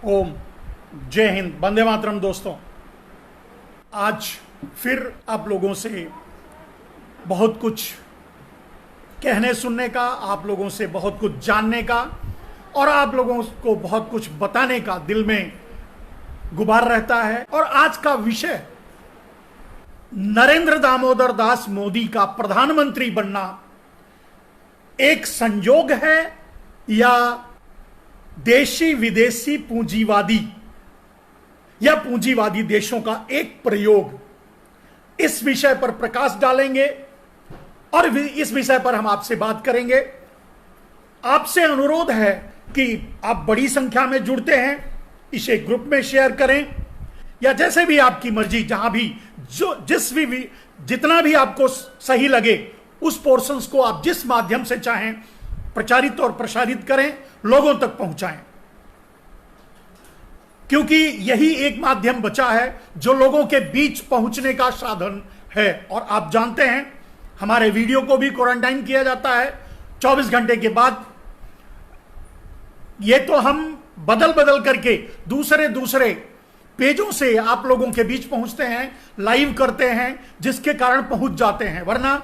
ओम जय हिंद, वंदे मातरम। दोस्तों, आज फिर आप लोगों से बहुत कुछ कहने सुनने का, आप लोगों से बहुत कुछ जानने का और आप लोगों को बहुत कुछ बताने का दिल में गुबार रहता है। और आज का विषय नरेंद्र दामोदर दास मोदी का प्रधानमंत्री बनना एक संयोग है या देशी विदेशी पूंजीवादी या पूंजीवादी देशों का एक प्रयोग, इस विषय पर प्रकाश डालेंगे और इस विषय पर हम आपसे बात करेंगे। आपसे अनुरोध है कि आप बड़ी संख्या में जुड़ते हैं, इसे ग्रुप में शेयर करें या जैसे भी आपकी मर्जी, जहां भी जितना भी आपको सही लगे उस पोर्शंस को आप जिस माध्यम से चाहें प्रचारित और प्रसारित करें, लोगों तक पहुंचाएं, क्योंकि यही एक माध्यम बचा है जो लोगों के बीच पहुंचने का साधन है। और आप जानते हैं हमारे वीडियो को भी क्वारंटाइन किया जाता है 24 घंटे के बाद। ये तो हम बदल बदल करके दूसरे पेजों से आप लोगों के बीच पहुंचते हैं, लाइव करते हैं, जिसके कारण पहुंच जाते हैं। वरना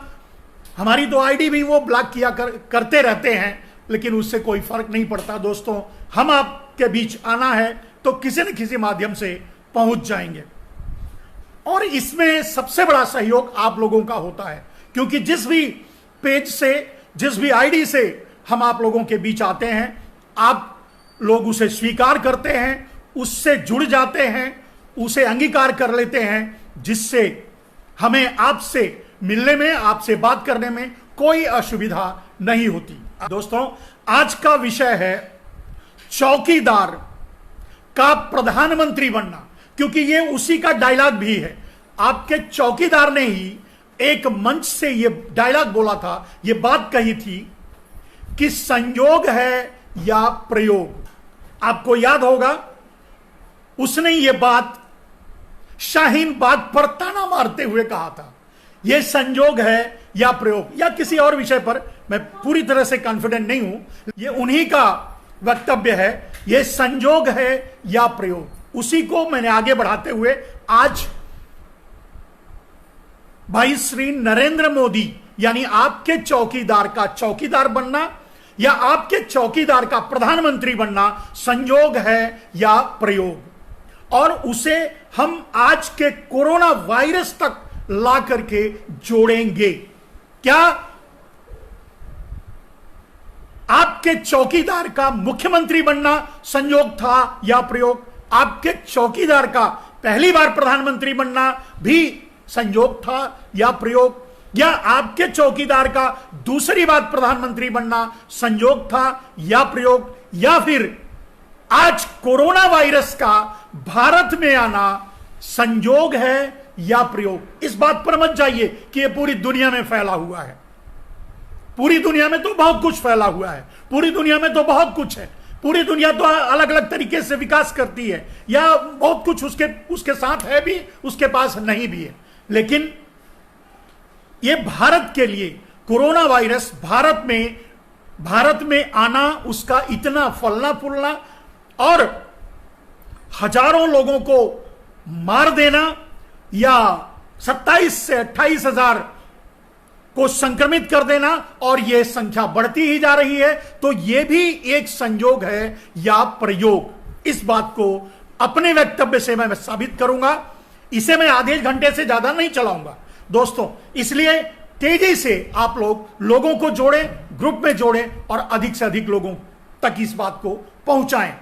हमारी तो आईडी भी वो ब्लॉक किया करते रहते हैं, लेकिन उससे कोई फर्क नहीं पड़ता। दोस्तों, हम आपके बीच आना है तो किसी न किसी माध्यम से पहुंच जाएंगे और इसमें सबसे बड़ा सहयोग आप लोगों का होता है, क्योंकि जिस भी पेज से, जिस भी आईडी से हम आप लोगों के बीच आते हैं, आप लोग उसे स्वीकार करते हैं, उससे जुड़ जाते हैं, उसे अंगीकार कर लेते हैं, जिससे हमें आपसे मिलने में, आपसे बात करने में कोई असुविधा नहीं होती। दोस्तों, आज का विषय है चौकीदार का प्रधानमंत्री बनना, क्योंकि ये उसी का डायलॉग भी है। आपके चौकीदार ने ही एक मंच से ये डायलॉग बोला था, ये बात कही थी कि संयोग है या प्रयोग। आपको याद होगा, उसने ये बात शाहीन बाग पर ताना मारते हुए कहा था। यह संयोग है या प्रयोग, या किसी और विषय पर मैं पूरी तरह से कॉन्फिडेंट नहीं हूं, यह उन्हीं का वक्तव्य है। यह संयोग है या प्रयोग, उसी को मैंने आगे बढ़ाते हुए आज भाई श्री नरेंद्र मोदी यानी आपके चौकीदार का चौकीदार बनना या आपके चौकीदार का प्रधानमंत्री बनना संयोग है या प्रयोग, और उसे हम आज के कोरोना वायरस तक ला करके जोड़ेंगे। क्या आपके चौकीदार का मुख्यमंत्री बनना संयोग था या प्रयोग? आपके चौकीदार का पहली बार प्रधानमंत्री बनना भी संयोग था या प्रयोग? या आपके चौकीदार का दूसरी बार प्रधानमंत्री बनना संयोग था या प्रयोग? या फिर आज कोरोना वायरस का भारत में आना संयोग है या प्रयोग? इस बात पर मत जाइए कि यह पूरी दुनिया में फैला हुआ है। पूरी दुनिया में तो बहुत कुछ फैला हुआ है, पूरी दुनिया में तो बहुत कुछ है, पूरी दुनिया तो अलग अलग तरीके से विकास करती है, या बहुत कुछ उसके साथ है भी, उसके पास नहीं भी है। लेकिन यह भारत के लिए कोरोना वायरस भारत में आना, उसका इतना फलना फूलना और हजारों लोगों को मार देना या 27 से 28 हजार को संक्रमित कर देना, और यह संख्या बढ़ती ही जा रही है, तो यह भी एक संयोग है या प्रयोग। इस बात को अपने वक्तव्य से मैं साबित करूंगा। इसे मैं आधे घंटे से ज्यादा नहीं चलाऊंगा दोस्तों, इसलिए तेजी से आप लोगों को जोड़ें, ग्रुप में जोड़ें और अधिक से अधिक लोगों तक इस बात को पहुंचाएं।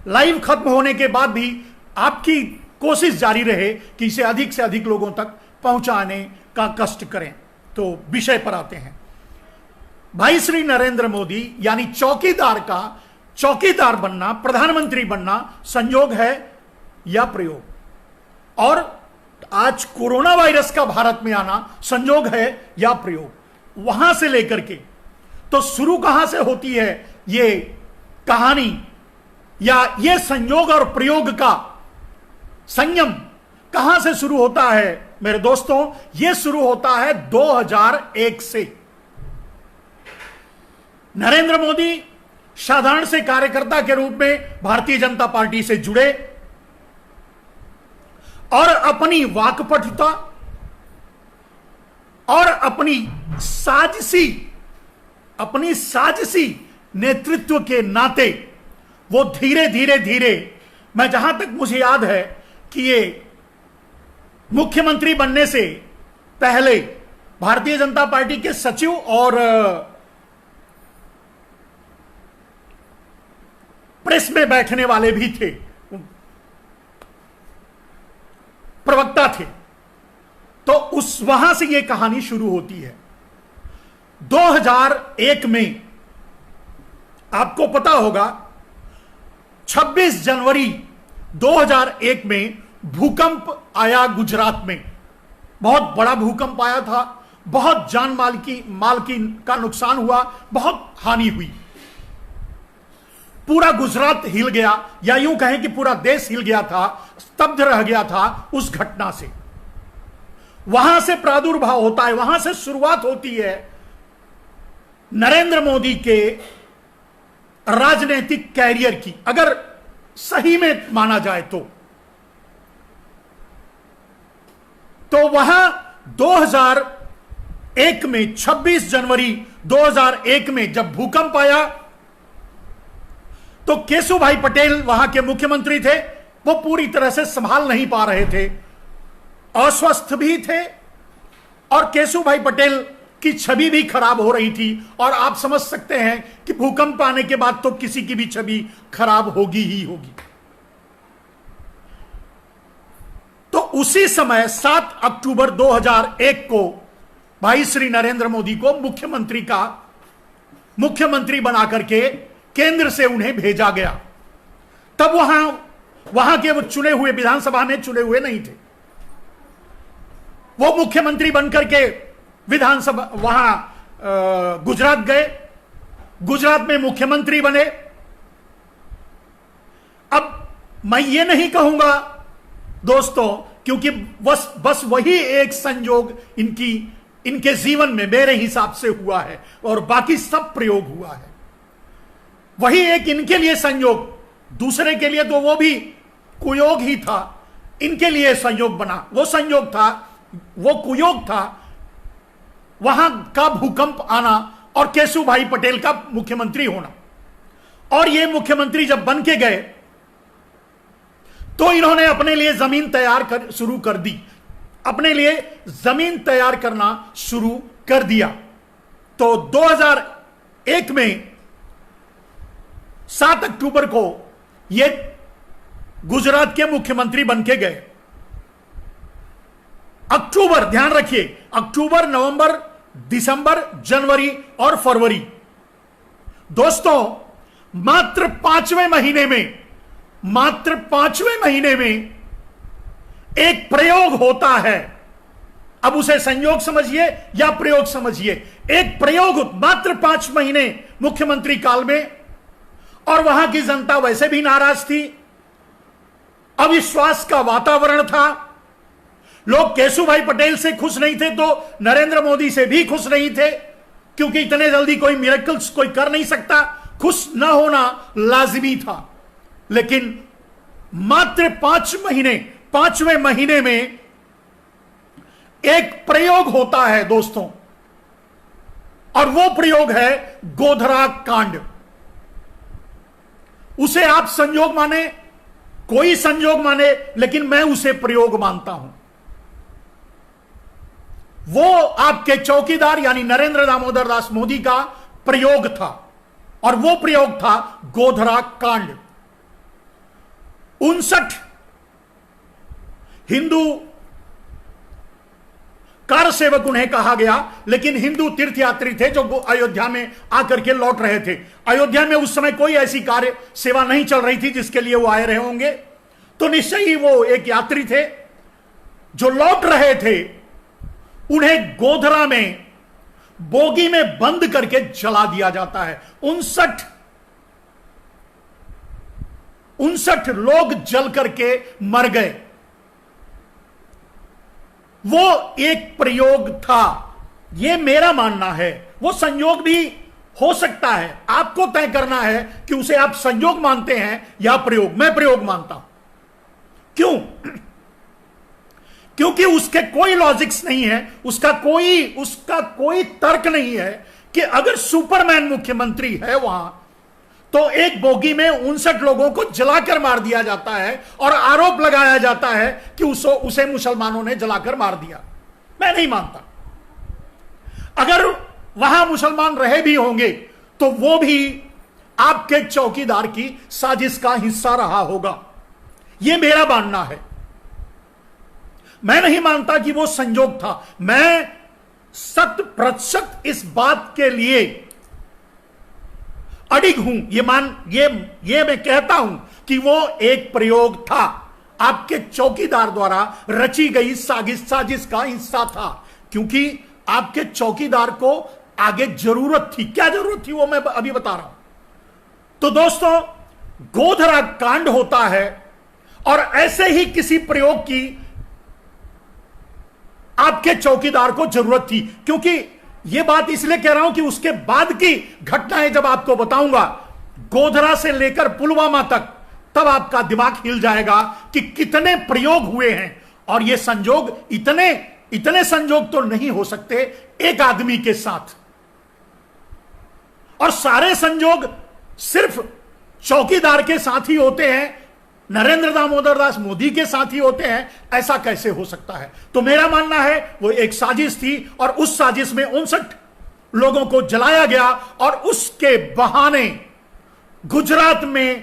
लाइव खत्म होने के बाद भी आपकी कोशिश जारी रहे कि इसे अधिक से अधिक लोगों तक पहुंचाने का कष्ट करें। तो विषय पर आते हैं। भाई श्री नरेंद्र मोदी यानी चौकीदार का चौकीदार बनना, प्रधानमंत्री बनना संयोग है या प्रयोग? और आज कोरोना वायरस का भारत में आना संयोग है या प्रयोग? वहां से लेकर के तो शुरू कहां से होती है ये कहानी, या ये संयोग और प्रयोग का संयम कहां से शुरू होता है? मेरे दोस्तों, यह शुरू होता है 2001 से। नरेंद्र मोदी साधारण से कार्यकर्ता के रूप में भारतीय जनता पार्टी से जुड़े और अपनी वाकपटुता और अपनी साजिशी नेतृत्व के नाते वो धीरे धीरे मैं जहां तक मुझे याद है कि ये मुख्यमंत्री बनने से पहले भारतीय जनता पार्टी के सचिव और प्रेस में बैठने वाले भी थे, प्रवक्ता थे। तो उस वहां से यह कहानी शुरू होती है। 2001 में आपको पता होगा 26 जनवरी 2001 में भूकंप आया गुजरात में। बहुत बड़ा भूकंप आया था, बहुत जान माल की का नुकसान हुआ, बहुत हानि हुई। पूरा गुजरात हिल गया, या यूं कहें कि पूरा देश हिल गया था, स्तब्ध रह गया था उस घटना से। वहां से प्रादुर्भाव होता है, वहां से शुरुआत होती है नरेंद्र मोदी के राजनीतिक कैरियर की, अगर सही में माना जाए तो वहां 2001 में 26 जनवरी 2001 में जब भूकंप आया तो केशुभाई पटेल वहां के मुख्यमंत्री थे। वो पूरी तरह से संभाल नहीं पा रहे थे, अस्वस्थ भी थे और केशुभाई पटेल की छवि भी खराब हो रही थी। और आप समझ सकते हैं कि भूकंप आने के बाद तो किसी की भी छवि खराब होगी ही होगी। तो उसी समय 7 अक्टूबर 2001 को भाई श्री नरेंद्र मोदी को मुख्यमंत्री बनाकर के केंद्र से उन्हें भेजा गया। तब वहां के वो चुने हुए, विधानसभा में चुने हुए नहीं थे। वो मुख्यमंत्री बनकर के विधानसभा वहां गुजरात गए, गुजरात में मुख्यमंत्री बने। अब मैं ये नहीं कहूंगा दोस्तों, क्योंकि बस वही एक संयोग इनके जीवन में मेरे हिसाब से हुआ है और बाकी सब प्रयोग हुआ है। वही एक इनके लिए संयोग, दूसरे के लिए तो वो भी कुयोग ही था, इनके लिए संयोग बना। वो संयोग था, वो कुयोग था वहां का भूकंप आना और केशुभाई पटेल का मुख्यमंत्री होना। और ये मुख्यमंत्री जब बन के गए तो इन्होंने अपने लिए जमीन शुरू कर दी, अपने लिए जमीन तैयार करना शुरू कर दिया। तो 2001 में 7 अक्टूबर को ये गुजरात के मुख्यमंत्री बन के गए। अक्टूबर, ध्यान रखिए, अक्टूबर, नवंबर, दिसंबर, जनवरी और फरवरी, दोस्तों मात्र पांचवें महीने में एक प्रयोग होता है। अब उसे संयोग समझिए या प्रयोग समझिए। एक प्रयोग मात्र 5 महीने मुख्यमंत्री काल में, और वहां की जनता वैसे भी नाराज थी, अविश्वास का वातावरण था। लोग केशुभाई पटेल से खुश नहीं थे तो नरेंद्र मोदी से भी खुश नहीं थे, क्योंकि इतने जल्दी कोई मिरेकल्स कोई कर नहीं सकता, खुश ना होना लाजिमी था। लेकिन मात्र 5वें महीने में एक प्रयोग होता है दोस्तों, और वो प्रयोग है गोधरा कांड। उसे आप संयोग माने, कोई संयोग माने, लेकिन मैं उसे प्रयोग मानता हूं। वो आपके चौकीदार यानी नरेंद्र दामोदर दास मोदी का प्रयोग था, और वो प्रयोग था गोधरा कांड। 59 हिंदू कार सेवक उन्हें कहा गया, लेकिन हिंदू तीर्थयात्री थे जो अयोध्या में आकर के लौट रहे थे। अयोध्या में उस समय कोई ऐसी कार्य सेवा नहीं चल रही थी जिसके लिए वो आए रहे होंगे, तो निश्चय ही वो एक यात्री थे जो लौट रहे थे। उन्हें गोधरा में बोगी में बंद करके जला दिया जाता है। 59 लोग जल करके मर गए। वो एक प्रयोग था, यह मेरा मानना है। वो संयोग भी हो सकता है, आपको तय करना है कि उसे आप संयोग मानते हैं या प्रयोग। मैं प्रयोग मानता हूं। क्यों? क्योंकि उसके कोई लॉजिक्स नहीं है, उसका कोई तर्क नहीं है कि अगर सुपरमैन मुख्यमंत्री है वहां, तो एक बोगी में 59 लोगों को जलाकर मार दिया जाता है और आरोप लगाया जाता है कि उसे मुसलमानों ने जलाकर मार दिया। मैं नहीं मानता। अगर वहां मुसलमान रहे भी होंगे तो वो भी आपके चौकीदार की साजिश का हिस्सा रहा होगा। यह मेरा मानना है। मैं नहीं मानता कि वो संयोग था। मैं 100% इस बात के लिए अडिग हूं। ये मैं कहता हूं कि वो एक प्रयोग था, आपके चौकीदार द्वारा रची गई साजिश का हिस्सा था। क्योंकि आपके चौकीदार को आगे जरूरत थी। क्या जरूरत थी वो मैं अभी बता रहा हूं। तो दोस्तों, गोधरा कांड होता है और ऐसे ही किसी प्रयोग की आपके चौकीदार को जरूरत थी। क्योंकि यह बात इसलिए कह रहा हूं कि उसके बाद की घटनाएं जब आपको बताऊंगा, गोधरा से लेकर पुलवामा तक, तब आपका दिमाग हिल जाएगा कि कितने प्रयोग हुए हैं। और ये संयोग इतने संयोग तो नहीं हो सकते एक आदमी के साथ। और सारे संयोग सिर्फ चौकीदार के साथ ही होते हैं, नरेंद्र दामोदर दास मोदी के साथ ही होते हैं, ऐसा कैसे हो सकता है? तो मेरा मानना है वो एक साजिश थी और उस साजिश में 59 लोगों को जलाया गया और उसके बहाने गुजरात में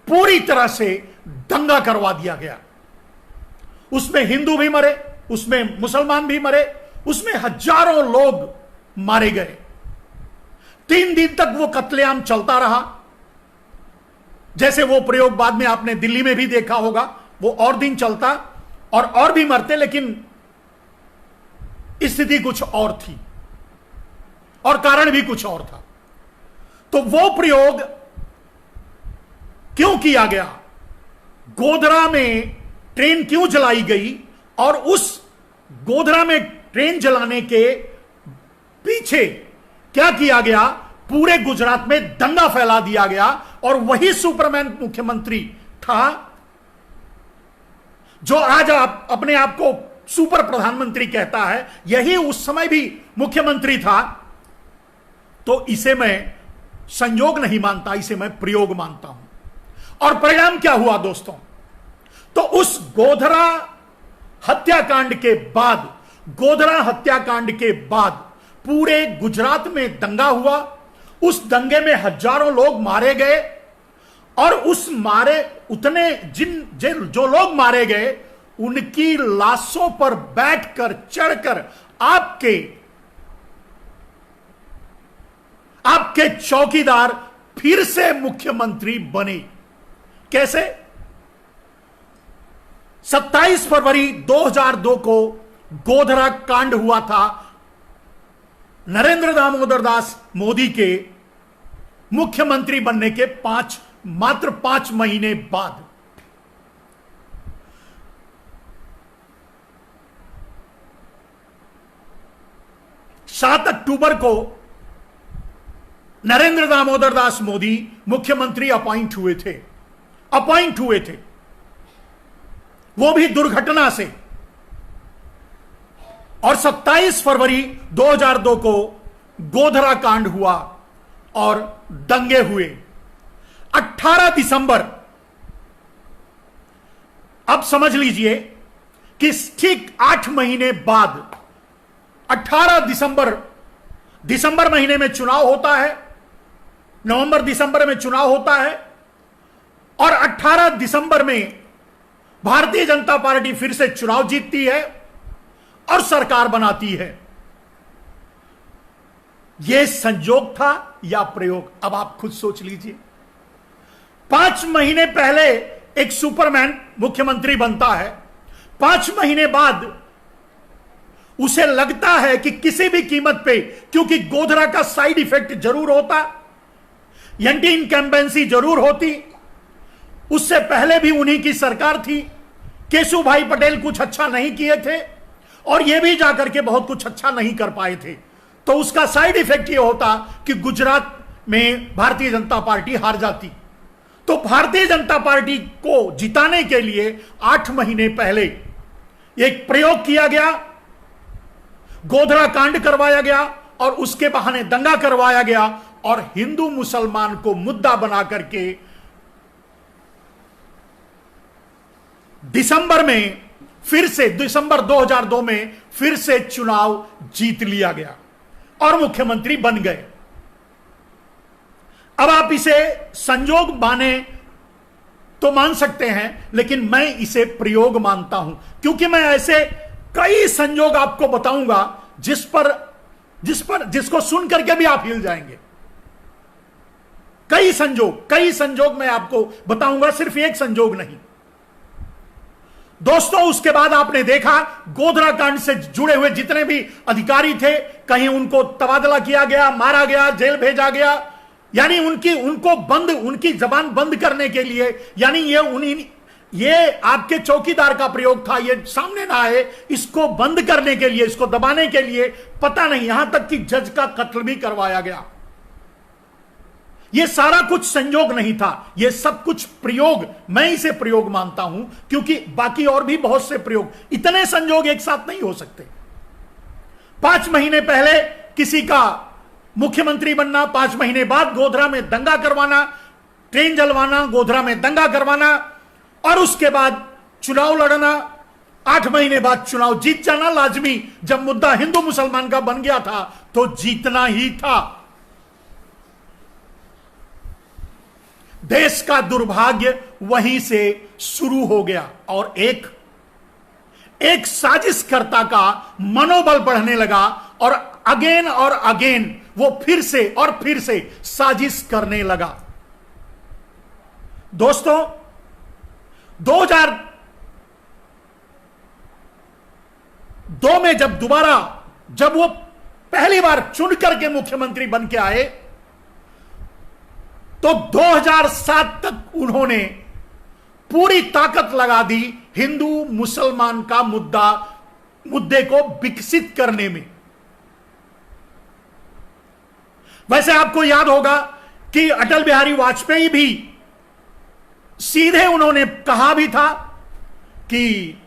पूरी तरह से दंगा करवा दिया गया। उसमें हिंदू भी मरे, उसमें मुसलमान भी मरे, उसमें हजारों लोग मारे गए। 3 दिन तक वो कत्लेआम चलता रहा। जैसे वो प्रयोग बाद में आपने दिल्ली में भी देखा होगा, वो और दिन चलता और भी मरते, लेकिन स्थिति कुछ और थी और कारण भी कुछ और था। तो वो प्रयोग क्यों किया गया, गोधरा में ट्रेन क्यों जलाई गई, और उस गोधरा में ट्रेन जलाने के पीछे क्या किया गया, पूरे गुजरात में दंगा फैला दिया गया। और वही सुपरमैन मुख्यमंत्री था जो आज अपने आप को सुपर प्रधानमंत्री कहता है, यही उस समय भी मुख्यमंत्री था। तो इसे मैं संयोग नहीं मानता, इसे मैं प्रयोग मानता हूं। और परिणाम क्या हुआ दोस्तों? तो उस गोधरा हत्याकांड के बाद पूरे गुजरात में दंगा हुआ। उस दंगे में हजारों लोग मारे गए और जो लोग मारे गए उनकी लाशों पर बैठकर, चढ़कर आपके चौकीदार फिर से मुख्यमंत्री बने। कैसे? 27 फरवरी 2002 को गोधरा कांड हुआ था। नरेंद्र दामोदर दास मोदी के मुख्यमंत्री बनने के मात्र 5 महीने बाद। सात अक्टूबर को नरेंद्र दामोदर दास मोदी मुख्यमंत्री अपॉइंट हुए थे, वो भी दुर्घटना से। और 27 फरवरी 2002 को गोधरा कांड हुआ और दंगे हुए। 18 दिसंबर, अब समझ लीजिए कि ठीक 8 महीने बाद 18 दिसंबर महीने में चुनाव होता है, नवंबर दिसंबर में चुनाव होता है और 18 दिसंबर में भारतीय जनता पार्टी फिर से चुनाव जीतती है और सरकार बनाती है। यह संयोग था या प्रयोग? अब आप खुद सोच लीजिए। 5 महीने पहले एक सुपरमैन मुख्यमंत्री बनता है, 5 महीने बाद उसे लगता है कि किसी भी कीमत पे, क्योंकि गोधरा का साइड इफेक्ट जरूर होता, एंटी इनकम्बेंसी जरूर होती, उससे पहले भी उन्हीं की सरकार थी, केशु भाई पटेल कुछ अच्छा नहीं किए थे और यह भी जाकर के बहुत कुछ अच्छा नहीं कर पाए थे। तो उसका साइड इफेक्ट यह होता कि गुजरात में भारतीय जनता पार्टी हार जाती। तो भारतीय जनता पार्टी को जिताने के लिए 8 महीने पहले एक प्रयोग किया गया, गोधरा कांड करवाया गया और उसके बहाने दंगा करवाया गया और हिंदू मुसलमान को मुद्दा बना करके दिसंबर 2002 में फिर से चुनाव जीत लिया गया और मुख्यमंत्री बन गए। अब आप इसे संयोग माने तो मान सकते हैं, लेकिन मैं इसे प्रयोग मानता हूं, क्योंकि मैं ऐसे कई संयोग आपको बताऊंगा जिसको सुन करके भी आप हिल जाएंगे। कई संयोग मैं आपको बताऊंगा, सिर्फ एक संयोग नहीं। दोस्तों, उसके बाद आपने देखा गोधरा कांड से जुड़े हुए जितने भी अधिकारी थे, कहीं उनको तबादला किया गया, मारा गया, जेल भेजा गया, यानी उनकी जबान बंद करने के लिए, यानी ये आपके चौकीदार का प्रयोग था, ये सामने ना आए, इसको बंद करने के लिए, इसको दबाने के लिए, पता नहीं यहां तक कि जज का कत्ल भी करवाया गया। ये सारा कुछ संयोग नहीं था, ये सब कुछ प्रयोग, मैं इसे प्रयोग मानता हूं, क्योंकि बाकी और भी बहुत से प्रयोग, इतने संयोग एक साथ नहीं हो सकते। 5 महीने पहले किसी का मुख्यमंत्री बनना, 5 महीने बाद गोधरा में दंगा करवाना, ट्रेन जलवाना, गोधरा में दंगा करवाना और उसके बाद चुनाव लड़ना, 8 महीने बाद चुनाव जीत जाना लाजमी। जब मुद्दा हिंदू मुसलमान का बन गया था तो जीतना ही था। देश का दुर्भाग्य वहीं से शुरू हो गया और एक साजिशकर्ता का मनोबल बढ़ने लगा और अगेन वो फिर से साजिश करने लगा। दोस्तों, 2002 में जब वो पहली बार चुन करके मुख्यमंत्री बन के आए, तो 2007 तक उन्होंने पूरी ताकत लगा दी हिंदू मुसलमान का मुद्दे को विकसित करने में। वैसे आपको याद होगा कि अटल बिहारी वाजपेयी भी सीधे उन्होंने कहा भी था कि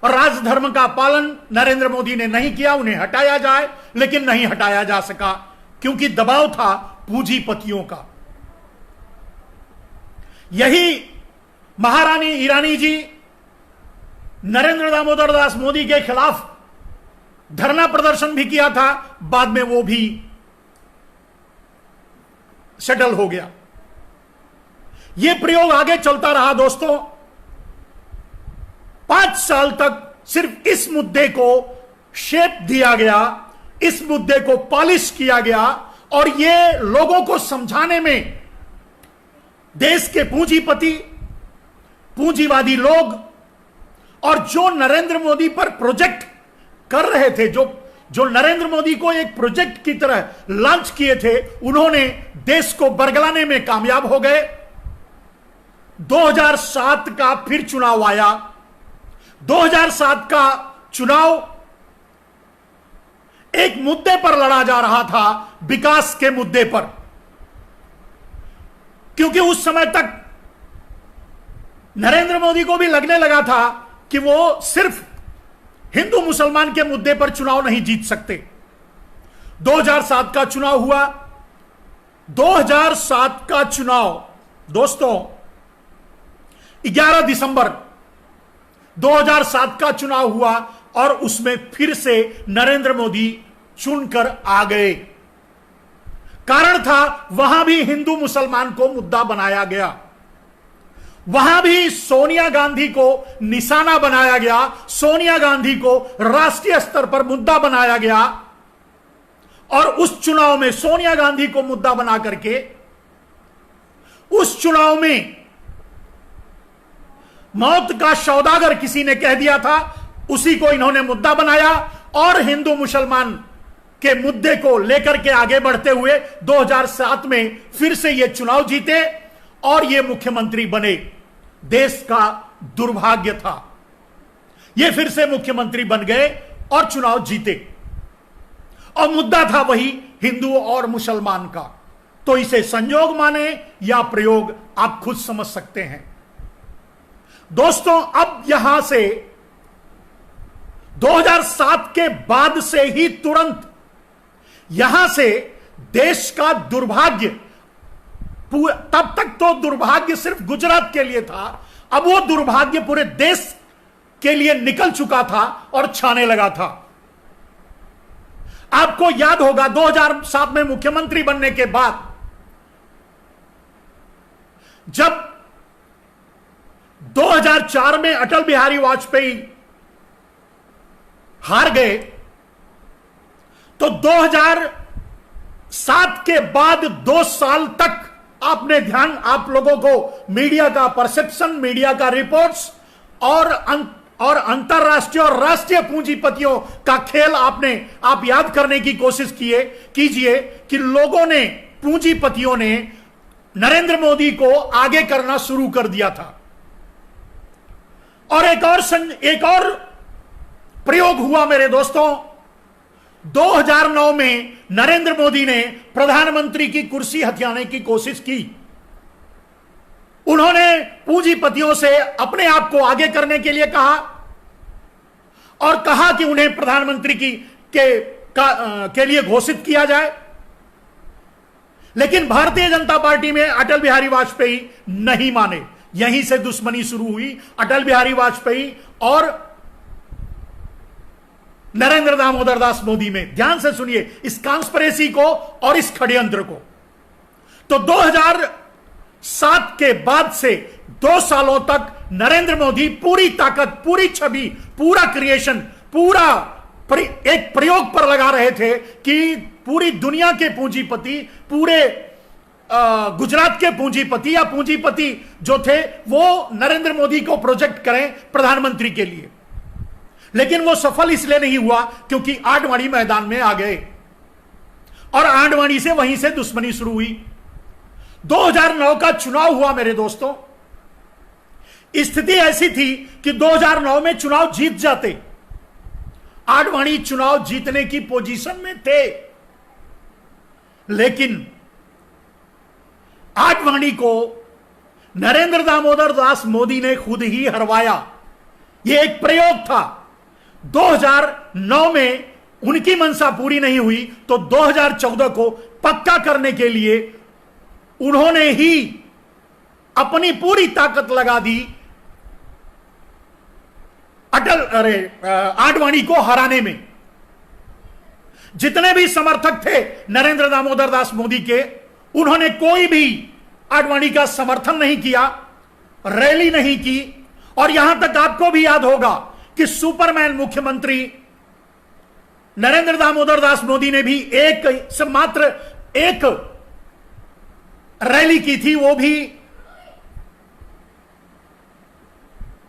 राजधर्म का पालन नरेंद्र मोदी ने नहीं किया, उन्हें हटाया जाए, लेकिन नहीं हटाया जा सका क्योंकि दबाव था पूंजीपतियों का। यही महारानी ईरानी जी नरेंद्र दामोदर दास मोदी के खिलाफ धरना प्रदर्शन भी किया था, बाद में वो भी सेटल हो गया। यह प्रयोग आगे चलता रहा दोस्तों। 5 साल तक सिर्फ इस मुद्दे को शेप दिया गया, इस मुद्दे को पॉलिश किया गया और यह लोगों को समझाने में देश के पूंजीपति, पूंजीवादी लोग और जो नरेंद्र मोदी पर प्रोजेक्ट कर रहे थे, जो नरेंद्र मोदी को एक प्रोजेक्ट की तरह लॉन्च किए थे, उन्होंने देश को बरगलाने में कामयाब हो गए। 2007 का फिर चुनाव आया। 2007 का चुनाव एक मुद्दे पर लड़ा जा रहा था, विकास के मुद्दे पर, क्योंकि उस समय तक नरेंद्र मोदी को भी लगने लगा था कि वो सिर्फ हिंदू मुसलमान के मुद्दे पर चुनाव नहीं जीत सकते। 2007 का चुनाव हुआ। 2007 का चुनाव दोस्तों 11 दिसंबर 2007 का चुनाव हुआ और उसमें फिर से नरेंद्र मोदी चुनकर आ गए। कारण था वहां भी हिंदू मुसलमान को मुद्दा बनाया गया, वहां भी सोनिया गांधी को निशाना बनाया गया, सोनिया गांधी को राष्ट्रीय स्तर पर मुद्दा बनाया गया और उस चुनाव में सोनिया गांधी को मुद्दा बना करके उस चुनाव में मौत का सौदागर किसी ने कह दिया था, उसी को इन्होंने मुद्दा बनाया और हिंदू मुसलमान के मुद्दे को लेकर के आगे बढ़ते हुए 2007 में फिर से ये चुनाव जीते और ये मुख्यमंत्री बने। देश का दुर्भाग्य था, ये फिर से मुख्यमंत्री बन गए और चुनाव जीते। और मुद्दा था वही हिंदू और मुसलमान का। तो इसे संयोग माने या प्रयोग, आप खुद समझ सकते हैं। दोस्तों, अब यहां से 2007 के बाद से ही तुरंत यहां से देश का दुर्भाग्य, तब तक तो दुर्भाग्य सिर्फ गुजरात के लिए था, अब वो दुर्भाग्य पूरे देश के लिए निकल चुका था और छाने लगा था। आपको याद होगा 2007 में मुख्यमंत्री बनने के बाद जब 2004 में अटल बिहारी वाजपेयी हार गए, तो 2007 के बाद 2 साल तक आपने ध्यान, आप लोगों को मीडिया का परसेप्शन, मीडिया का रिपोर्ट्स और अंतरराष्ट्रीय और राष्ट्रीय पूंजीपतियों का खेल आप याद करने की कोशिश कीजिए कि लोगों ने, पूंजीपतियों ने नरेंद्र मोदी को आगे करना शुरू कर दिया था। और एक और प्रयोग हुआ मेरे दोस्तों, 2009 में नरेंद्र मोदी ने प्रधानमंत्री की कुर्सी हथियाने की कोशिश की। उन्होंने पूंजीपतियों से अपने आप को आगे करने के लिए कहा और कहा कि उन्हें प्रधानमंत्री के लिए घोषित किया जाए। लेकिन भारतीय जनता पार्टी में अटल बिहारी वाजपेयी नहीं माने। यहीं से दुश्मनी शुरू हुई अटल बिहारी वाजपेयी और नरेंद्र दामोदर दास मोदी में। ध्यान से सुनिए इस कॉन्स्पिरेसी को और इस षड्यंत्र को। तो 2007 के बाद से 2 सालों तक नरेंद्र मोदी पूरी ताकत, पूरी छवि, पूरा क्रिएशन, एक प्रयोग पर लगा रहे थे कि पूरी दुनिया के पूंजीपति, पूरे गुजरात के पूंजीपति या पूंजीपति जो थे वो नरेंद्र मोदी को प्रोजेक्ट करें प्रधानमंत्री के लिए। लेकिन वो सफल इसलिए नहीं हुआ क्योंकि आडवाणी मैदान में आ गए और आडवाणी से वहीं से दुश्मनी शुरू हुई। 2009 का चुनाव हुआ मेरे दोस्तों। स्थिति ऐसी थी कि 2009 में चुनाव जीत जाते, आडवाणी चुनाव जीतने की पोजीशन में थे, लेकिन आडवाणी को नरेंद्र दामोदर दास मोदी ने खुद ही हरवाया। यह एक प्रयोग था। 2009 में उनकी मंशा पूरी नहीं हुई तो 2014 को पक्का करने के लिए उन्होंने ही अपनी पूरी ताकत लगा दी आडवाणी को हराने में। जितने भी समर्थक थे नरेंद्र दामोदर दास मोदी के, उन्होंने कोई भी आडवाणी का समर्थन नहीं किया, रैली नहीं की। और यहां तक आपको भी याद होगा कि सुपरमैन मुख्यमंत्री नरेंद्र दामोदर दास मोदी ने भी मात्र एक रैली की थी, वो भी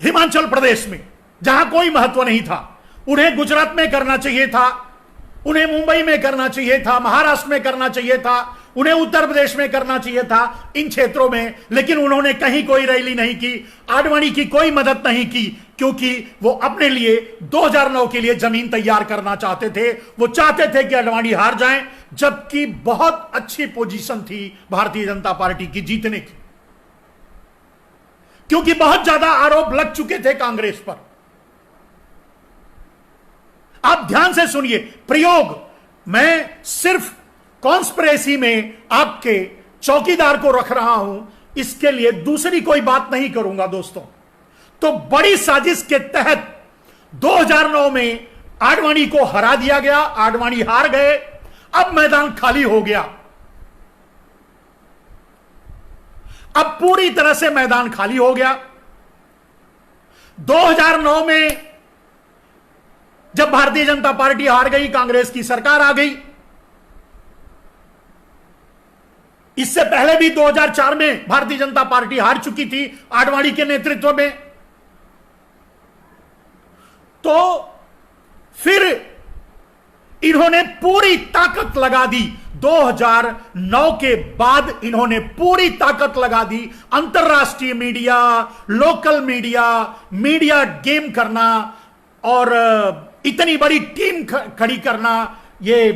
हिमाचल प्रदेश में, जहां कोई महत्व नहीं था। उन्हें गुजरात में करना चाहिए था, उन्हें मुंबई में करना चाहिए था, महाराष्ट्र में करना चाहिए था, उन्हें उत्तर प्रदेश में करना चाहिए था, इन क्षेत्रों में। लेकिन उन्होंने कहीं कोई रैली नहीं की, आडवाणी की कोई मदद नहीं की, क्योंकि वो अपने लिए 2009 के लिए जमीन तैयार करना चाहते थे। वो चाहते थे कि आडवाणी हार जाएं, जबकि बहुत अच्छी पोजीशन थी भारतीय जनता पार्टी की जीतने की, क्योंकि बहुत ज्यादा आरोप लग चुके थे कांग्रेस पर। आप ध्यान से सुनिए प्रयोग, मैं सिर्फ कॉन्स्पिरेसी में आपके चौकीदार को रख रहा हूं, इसके लिए दूसरी कोई बात नहीं करूंगा दोस्तों। तो बड़ी साजिश के तहत 2009 में आडवाणी को हरा दिया गया, आडवाणी हार गए, अब मैदान खाली हो गया। अब पूरी तरह से मैदान खाली हो गया। 2009 में जब भारतीय जनता पार्टी हार गई, कांग्रेस की सरकार आ गई। इससे पहले भी 2004 में भारतीय जनता पार्टी हार चुकी थी आडवाणी के नेतृत्व में। तो फिर इन्होंने पूरी ताकत लगा दी। 2009 के बाद इन्होंने पूरी ताकत लगा दी अंतरराष्ट्रीय media, local media, media game करना और इतनी बड़ी टीम खड़ी करना, ये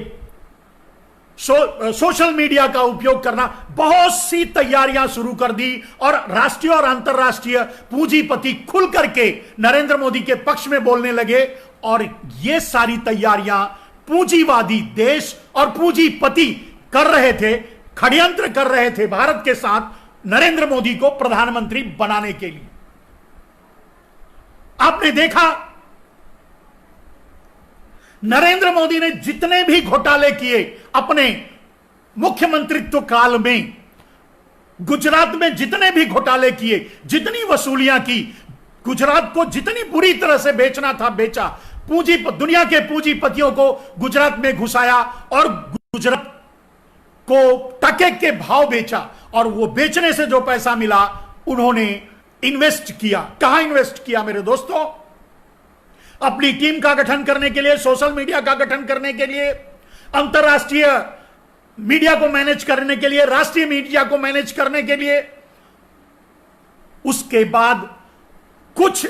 सोशल मीडिया का उपयोग करना, बहुत सी तैयारियां शुरू कर दी और राष्ट्रीय और अंतर्राष्ट्रीय पूंजीपति खुल करके नरेंद्र मोदी के पक्ष में बोलने लगे। और ये सारी तैयारियां पूंजीवादी देश और पूंजीपति कर रहे थे, षड्यंत्र कर रहे थे भारत के साथ नरेंद्र मोदी को प्रधानमंत्री बनाने के लिए। आपने देखा नरेंद्र मोदी ने जितने भी घोटाले किए अपने मुख्यमंत्रित्व काल में, गुजरात में जितने भी घोटाले किए, जितनी वसूलियां की, गुजरात को जितनी बुरी तरह से बेचना था बेचा, दुनिया के पूंजीपतियों को गुजरात में घुसाया और गुजरात को टके के भाव बेचा। और वो बेचने से जो पैसा मिला उन्होंने इन्वेस्ट किया। कहां इन्वेस्ट किया मेरे दोस्तों? अपनी टीम का गठन करने के लिए, सोशल मीडिया का गठन करने के लिए, अंतरराष्ट्रीय मीडिया को मैनेज करने के लिए, राष्ट्रीय मीडिया को मैनेज करने के लिए। उसके बाद कुछ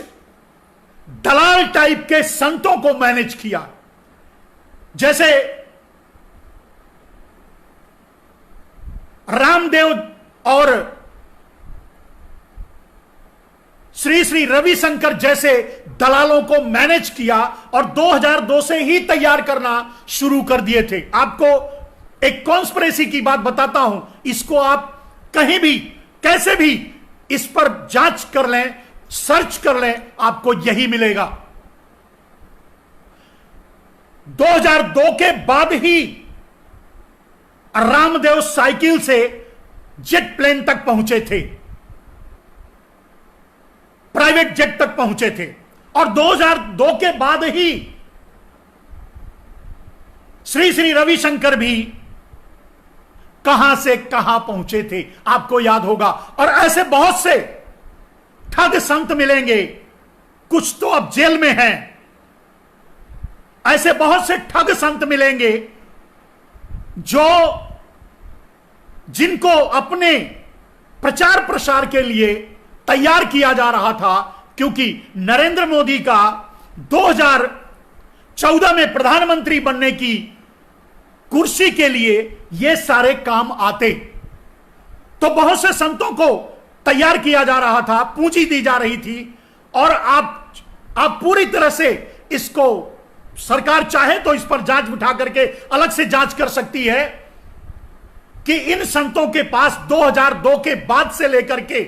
दलाल टाइप के संतों को मैनेज किया, जैसे रामदेव और श्री श्री रविशंकर जैसे दलालों को मैनेज किया और 2002 से ही तैयार करना शुरू कर दिए थे। आपको एक कॉन्स्पिरेसी की बात बताता हूं, इसको आप कहीं भी कैसे भी इस पर जांच कर लें, सर्च कर लें, आपको यही मिलेगा। 2002 के बाद ही रामदेव साइकिल से जेट प्लेन तक पहुंचे थे, प्राइवेट जेट तक पहुंचे थे। और 2002 के बाद ही श्री श्री रविशंकर भी कहां से कहां पहुंचे थे, आपको याद होगा। और ऐसे बहुत से ठग संत मिलेंगे, कुछ तो अब जेल में हैं, ऐसे बहुत से ठग संत मिलेंगे जिनको अपने प्रचार प्रसार के लिए तैयार किया जा रहा था, क्योंकि नरेंद्र मोदी का 2014 में प्रधानमंत्री बनने की कुर्सी के लिए यह सारे काम आते। तो बहुत से संतों को तैयार किया जा रहा था, पूंजी दी जा रही थी। और आप पूरी तरह से इसको, सरकार चाहे तो इस पर जांच उठा करके अलग से जांच कर सकती है कि इन संतों के पास 2002 के बाद से लेकर के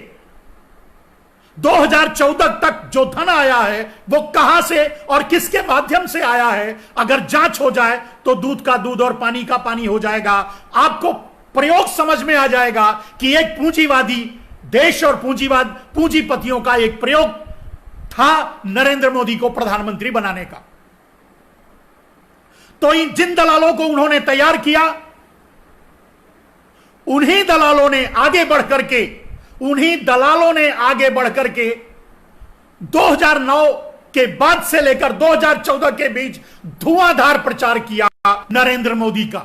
2014 तक जो धन आया है वो कहां से और किसके माध्यम से आया है। अगर जांच हो जाए तो दूध का दूध और पानी का पानी हो जाएगा। आपको प्रयोग समझ में आ जाएगा कि एक पूंजीवादी देश और पूंजीपतियों का एक प्रयोग था नरेंद्र मोदी को प्रधानमंत्री बनाने का। तो इन जिन दलालों को उन्होंने तैयार किया, उन्हीं दलालों ने आगे बढ़ करके 2009 के बाद से लेकर 2014 के बीच धुआंधार प्रचार किया। नरेंद्र मोदी का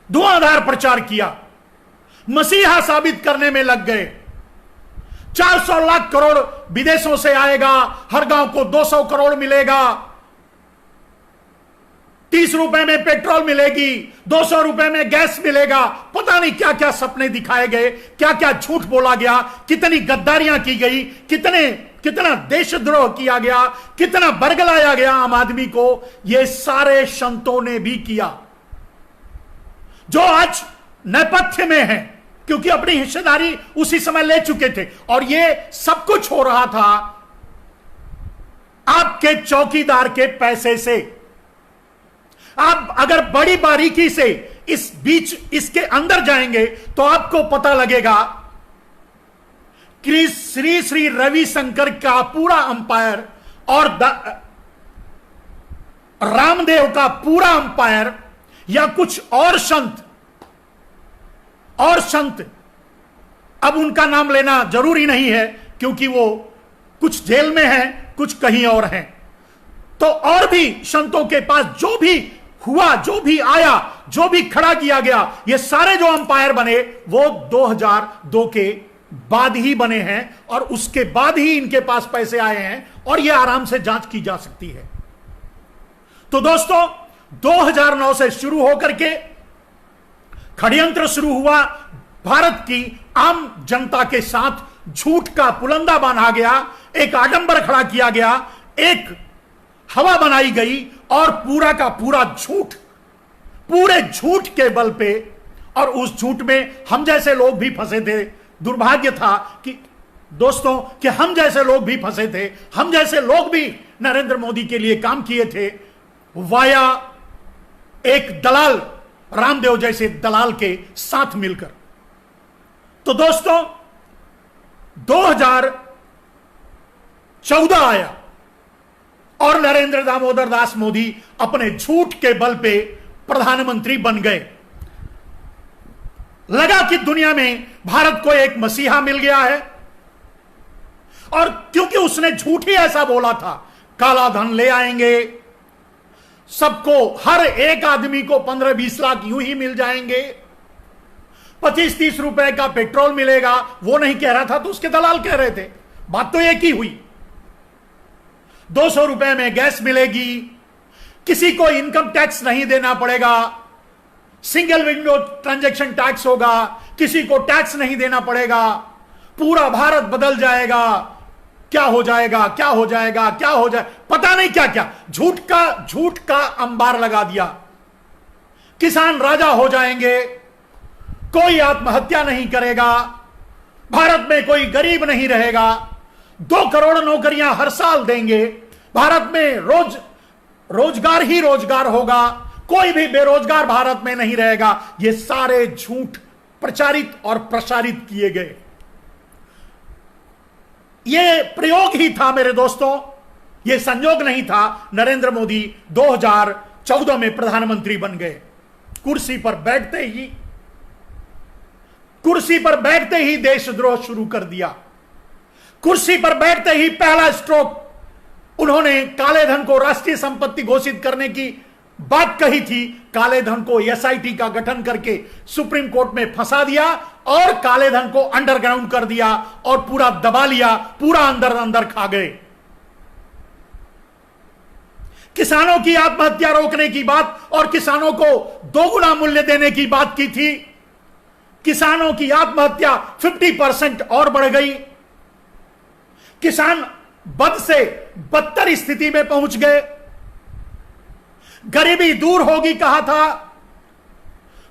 धुआंधार प्रचार किया, मसीहा साबित करने में लग गए। 400 लाख करोड़ विदेशों से आएगा, हर गांव को 200 करोड़ मिलेगा, 30 रुपए में पेट्रोल मिलेगी, 200 रुपए में गैस मिलेगा। पता नहीं क्या क्या सपने दिखाए गए, क्या क्या झूठ बोला गया, कितनी गद्दारियां की गई, कितना देशद्रोह किया गया, कितना बरगलाया गया आम आदमी को। ये सारे संतों ने भी किया, जो आज नेपथ्य में है, क्योंकि अपनी हिस्सेदारी उसी समय ले चुके थे। और ये सब कुछ हो रहा था आपके चौकीदार के पैसे से। आप अगर बड़ी बारीकी से इस बीच इसके अंदर जाएंगे तो आपको पता लगेगा कि श्री श्री रविशंकर का पूरा अंपायर और रामदेव का पूरा अंपायर, या कुछ और संत, अब उनका नाम लेना जरूरी नहीं है क्योंकि वो कुछ जेल में हैं, कुछ कहीं और हैं। तो और भी संतों के पास जो भी हुआ, जो भी आया, जो भी खड़ा किया गया, ये सारे जो अंपायर बने वो 2002 के बाद ही बने हैं और उसके बाद ही इनके पास पैसे आए हैं और ये आराम से जांच की जा सकती है। तो दोस्तों 2009 से शुरू होकर के षड्यंत्र शुरू हुआ, भारत की आम जनता के साथ झूठ का पुलंदा बांधा गया, एक आडंबर खड़ा किया गया, एक हवा बनाई गई और पूरा का पूरा झूठ, पूरे झूठ के बल पे, और उस झूठ में हम जैसे लोग भी फंसे थे। दुर्भाग्य था कि दोस्तों कि हम जैसे लोग भी फंसे थे, हम जैसे लोग भी नरेंद्र मोदी के लिए काम किए थे वाया एक दलाल, रामदेव जैसे दलाल के साथ मिलकर। तो दोस्तों 2014 आया और नरेंद्र दामोदर दास मोदी अपने झूठ के बल पे प्रधानमंत्री बन गए। लगा कि दुनिया में भारत को एक मसीहा मिल गया है, और क्योंकि उसने झूठ ही ऐसा बोला था, काला धन ले आएंगे, सबको, हर एक आदमी को 15-20 लाख यूं ही मिल जाएंगे, 25-30 रुपए का पेट्रोल मिलेगा, वो नहीं कह रहा था तो उसके दलाल कह रहे थे। बात तो एक ही हुई। 200 रुपए में गैस मिलेगी, किसी को इनकम टैक्स नहीं देना पड़ेगा, सिंगल विंडो ट्रांजैक्शन टैक्स होगा, किसी को टैक्स नहीं देना पड़ेगा, पूरा भारत बदल जाएगा, क्या हो जाएगा, क्या हो जाएगा, क्या हो जाए, पता नहीं क्या क्या, झूठ का अंबार लगा दिया। किसान राजा हो जाएंगे, कोई आत्महत्या नहीं करेगा, भारत में कोई गरीब नहीं रहेगा, 2 करोड़ नौकरियां हर साल देंगे, भारत में रोजगार ही रोजगार होगा, कोई भी बेरोजगार भारत में नहीं रहेगा। ये सारे झूठ प्रचारित और प्रसारित किए गए। ये प्रयोग ही था मेरे दोस्तों, ये संयोग नहीं था। नरेंद्र मोदी 2014 में प्रधानमंत्री बन गए। कुर्सी पर बैठते ही देशद्रोह शुरू कर दिया। कुर्सी पर बैठते ही पहला स्ट्रोक, उन्होंने काले धन को राष्ट्रीय संपत्ति घोषित करने की बात कही थी, काले धन को एसआईटी का गठन करके सुप्रीम कोर्ट में फंसा दिया और काले धन को अंडरग्राउंड कर दिया और पूरा दबा लिया, पूरा अंदर अंदर खा गए। किसानों की आत्महत्या रोकने की बात और किसानों को 2 गुना मूल्य देने की बात की थी। किसानों की आत्महत्या 50% और बढ़ गई। किसान बद से बदतर स्थिति में पहुंच गए। गरीबी दूर होगी कहा था,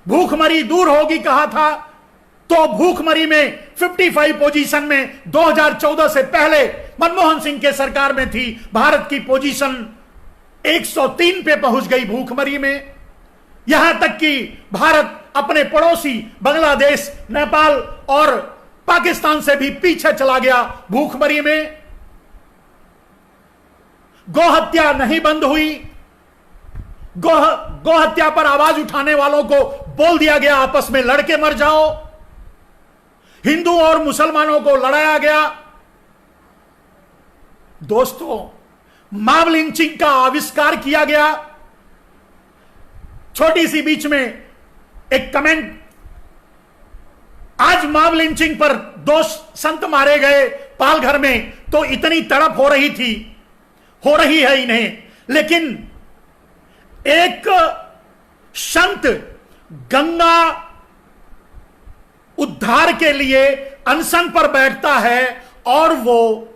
भूखमरी दूर होगी कहा था, तो भूखमरी में 55 पोजीशन में 2014 से पहले मनमोहन सिंह के सरकार में थी, भारत की पोजीशन 103 पे पहुंच गई भूखमरी में। यहां तक कि भारत अपने पड़ोसी बांग्लादेश, नेपाल और पाकिस्तान से भी पीछे चला गया भूखमरी में। गौहत्या नहीं बंद हुई। गौहत्या पर आवाज उठाने वालों को बोल दिया गया आपस में लड़के मर जाओ। हिंदू और मुसलमानों को लड़ाया गया। दोस्तों, मॉब लिंचिंग का आविष्कार किया गया। छोटी सी बीच में एक कमेंट, आज मॉब लिंचिंग पर 2 संत मारे गए पालघर में, तो इतनी तड़प हो रही थी, हो रही है इन्हें, लेकिन एक संत गंगा उद्धार के लिए अनशन पर बैठता है और वो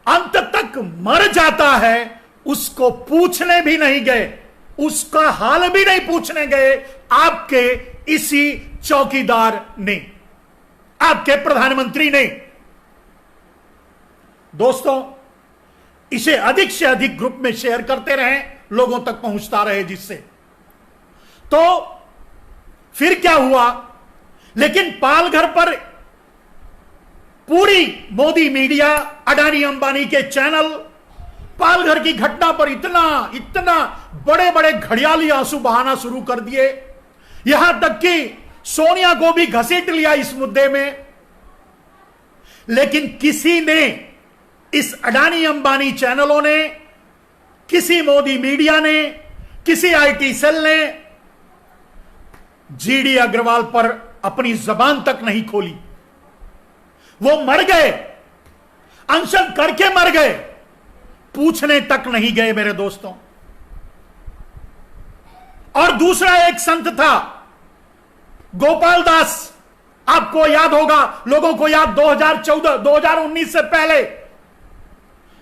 अंत तक मर जाता है, उसको पूछने भी नहीं गए, उसका हाल भी नहीं पूछने गए आपके इसी चौकीदार ने, आपके प्रधानमंत्री ने। दोस्तों, इसे अधिक से अधिक ग्रुप में शेयर करते रहें, लोगों तक पहुंचता रहे जिससे। तो फिर क्या हुआ, लेकिन पालघर पर पूरी मोदी मीडिया, अडानी अंबानी के चैनल पालघर की घटना पर इतना बड़े बड़े घड़ियाली आंसू बहाना शुरू कर दिए, यहां तक कि सोनिया को भी घसीट लिया इस मुद्दे में। लेकिन किसी ने, इस अडानी अंबानी चैनलों ने, किसी मोदी मीडिया ने, किसी आईटी सेल ने जीडी अग्रवाल पर अपनी जबान तक नहीं खोली। वो मर गए, अनशन करके मर गए, पूछने तक नहीं गए मेरे दोस्तों। और दूसरा एक संत था गोपाल दास, आपको याद होगा, लोगों को याद, 2014 2019 से पहले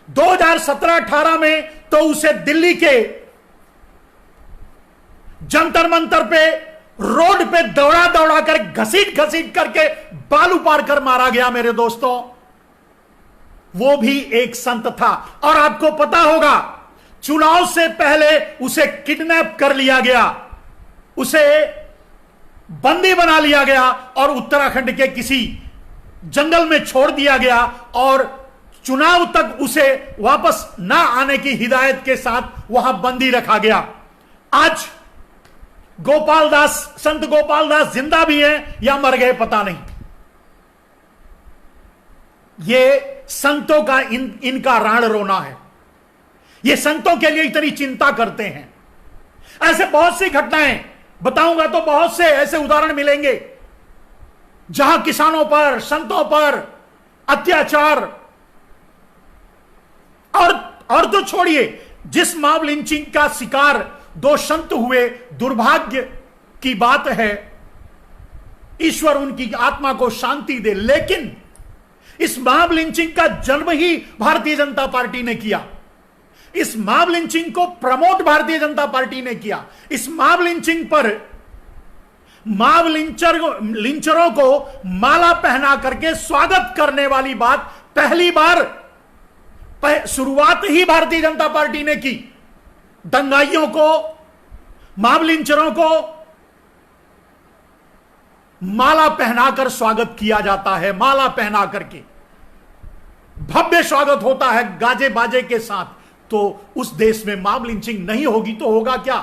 2017-18 में तो उसे दिल्ली के जंतर मंतर पे रोड पे दौड़ा दौड़ा कर घसीट घसीट करके बाल उपाड़ कर मारा गया मेरे दोस्तों। वो भी एक संत था। और आपको पता होगा, चुनाव से पहले उसे किडनैप कर लिया गया, उसे बंदी बना लिया गया और उत्तराखंड के किसी जंगल में छोड़ दिया गया और चुनाव तक उसे वापस ना आने की हिदायत के साथ वहां बंदी रखा गया। आज गोपाल दास, संत गोपाल दास जिंदा भी हैं या मर गए पता नहीं। ये संतों का इनका राण रोना है। ये संतों के लिए इतनी चिंता करते हैं। ऐसे बहुत सी घटनाएं बताऊंगा तो बहुत से ऐसे उदाहरण मिलेंगे जहां किसानों पर, संतों पर अत्याचार, और तो छोड़िए, जिस मॉब लिंचिंग का शिकार 2 संत हुए, दुर्भाग्य की बात है, ईश्वर उनकी आत्मा को शांति दे। लेकिन इस मॉब लिंचिंग का जन्म ही भारतीय जनता पार्टी ने किया। इस मॉब लिंचिंग को प्रमोट भारतीय जनता पार्टी ने किया। इस मॉब लिंचिंग पर मॉब लिंचरों को माला पहना करके स्वागत करने वाली बात पहली बार शुरुआत ही भारतीय जनता पार्टी ने की। दंगाइयों को, मॉब लिंचरों को माला पहनाकर स्वागत किया जाता है। माला पहना करके भव्य स्वागत होता है गाजे बाजे के साथ। तो उस देश में मॉब लिंचिंग नहीं होगी तो होगा क्या?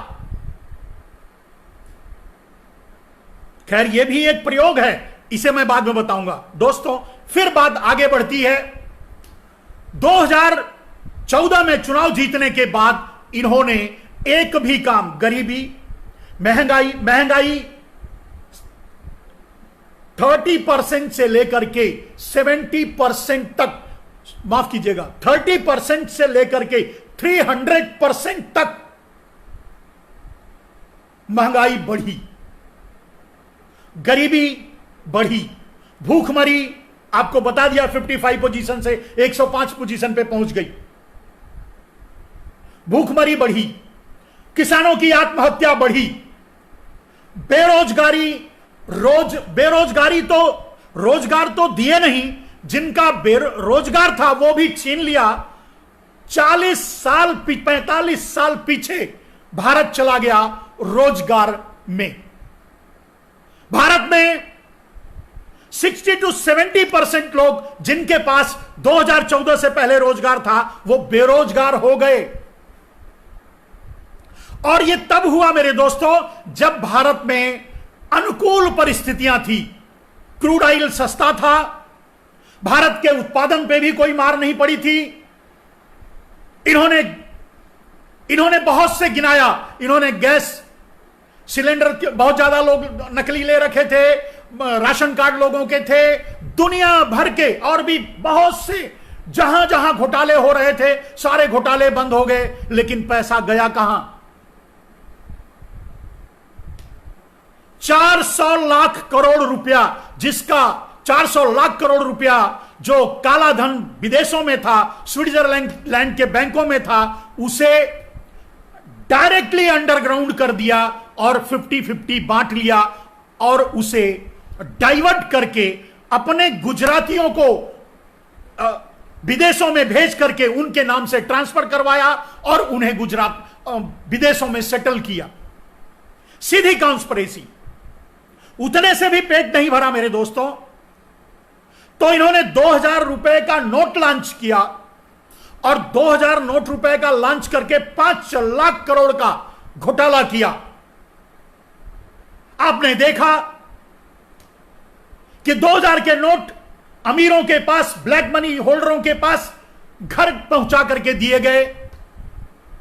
खैर, यह भी एक प्रयोग है, इसे मैं बाद में बताऊंगा। दोस्तों, फिर बात आगे बढ़ती है। 2014 में चुनाव जीतने के बाद इन्होंने एक भी काम, गरीबी, महंगाई 30% से लेकर के 70% तक, माफ कीजिएगा, 30% से लेकर के 300% तक महंगाई बढ़ी, गरीबी बढ़ी, भूखमरी आपको बता दिया 55 पोजीशन से 105 पोजीशन पे पहुंच गई। भूखमरी बढ़ी, किसानों की आत्महत्या बढ़ी, बेरोजगारी तो, रोजगार तो दिए नहीं, जिनका बेरोजगार था वो भी छीन लिया। 45 साल पीछे भारत चला गया रोजगार में। भारत में 60 to 70% लोग जिनके पास 2014 से पहले रोजगार था वो बेरोजगार हो गए। और यह तब हुआ मेरे दोस्तों जब भारत में अनुकूल परिस्थितियां थी। क्रूड ऑयल सस्ता था, भारत के उत्पादन पे भी कोई मार नहीं पड़ी थी। इन्होंने बहुत से गिनाया। इन्होंने गैस सिलेंडर बहुत ज्यादा लोग नकली ले रखे थे, राशन कार्ड लोगों के थे, दुनिया भर के और भी बहुत से जहां जहां घोटाले हो रहे थे सारे घोटाले बंद हो गए। लेकिन पैसा गया कहां? 400 लाख करोड़ रुपया, जिसका 400 लाख करोड़ रुपया जो काला धन विदेशों में था, स्विट्जरलैंड के बैंकों में था, उसे डायरेक्टली अंडरग्राउंड कर दिया और 50-50 बांट लिया और उसे डाइवर्ट करके अपने गुजरातियों को विदेशों में भेज करके उनके नाम से ट्रांसफर करवाया और उन्हें विदेशों में सेटल किया। सीधी कॉन्स्पिरेसी। उतने से भी पेट नहीं भरा मेरे दोस्तों, तो इन्होंने 2000 रुपए का नोट लॉन्च किया और 2000 नोट रुपए का लॉन्च करके 5 लाख करोड़ का घोटाला किया। आपने देखा कि 2000 के नोट अमीरों के पास, ब्लैक मनी होल्डरों के पास घर पहुंचा करके दिए गए।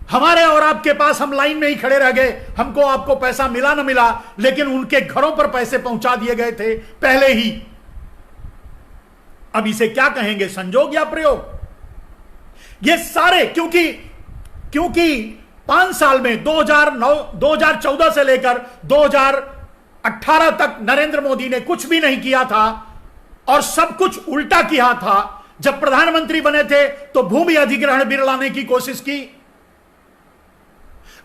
हमारे और आपके पास हम लाइन में ही खड़े रह गए, हमको आपको पैसा मिला ना मिला, लेकिन उनके घरों पर पैसे पहुंचा दिए गए थे पहले ही। अब इसे क्या कहेंगे, संजोग या प्रयोग? ये सारे क्योंकि 5 साल में 2014 से लेकर 2018 18 तक नरेंद्र मोदी ने कुछ भी नहीं किया था और सब कुछ उल्टा किया था। जब प्रधानमंत्री बने थे तो भूमि अधिग्रहण बिल लाने की कोशिश की।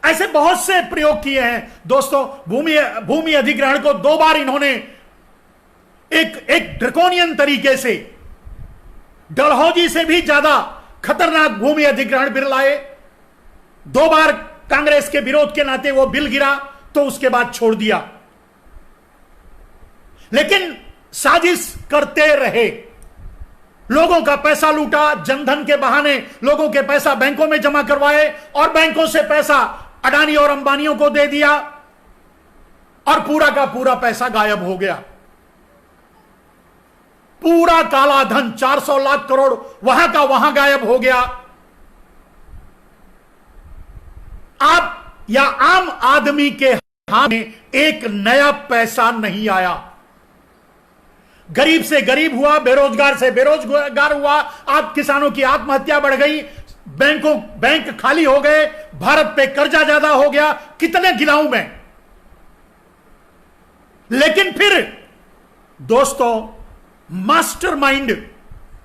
ऐसे बहुत से प्रयोग किए हैं दोस्तों। भूमि अधिग्रहण को 2 बार इन्होंने एक ड्रकोनियन तरीके से, डलहौजी से भी ज्यादा खतरनाक भूमि अधिग्रहण बिल लाए। 2 बार कांग्रेस के विरोध के नाते वो बिल गिरा तो उसके बाद छोड़ दिया, लेकिन साजिश करते रहे। लोगों का पैसा लूटा, जनधन के बहाने लोगों के पैसा बैंकों में जमा करवाए और बैंकों से पैसा अडानी और अंबानियों को दे दिया और पूरा का पूरा पैसा गायब हो गया। पूरा काला धन 400 लाख करोड़ वहां का वहां गायब हो गया। आप या आम आदमी के हाथ में एक नया पैसा नहीं आया। गरीब से गरीब हुआ, बेरोजगार से बेरोजगार हुआ। आप किसानों की आत्महत्या बढ़ गई, बैंक खाली हो गए, भारत पे कर्जा ज्यादा हो गया। कितने गिनाऊं मैं। लेकिन फिर दोस्तों, मास्टरमाइंड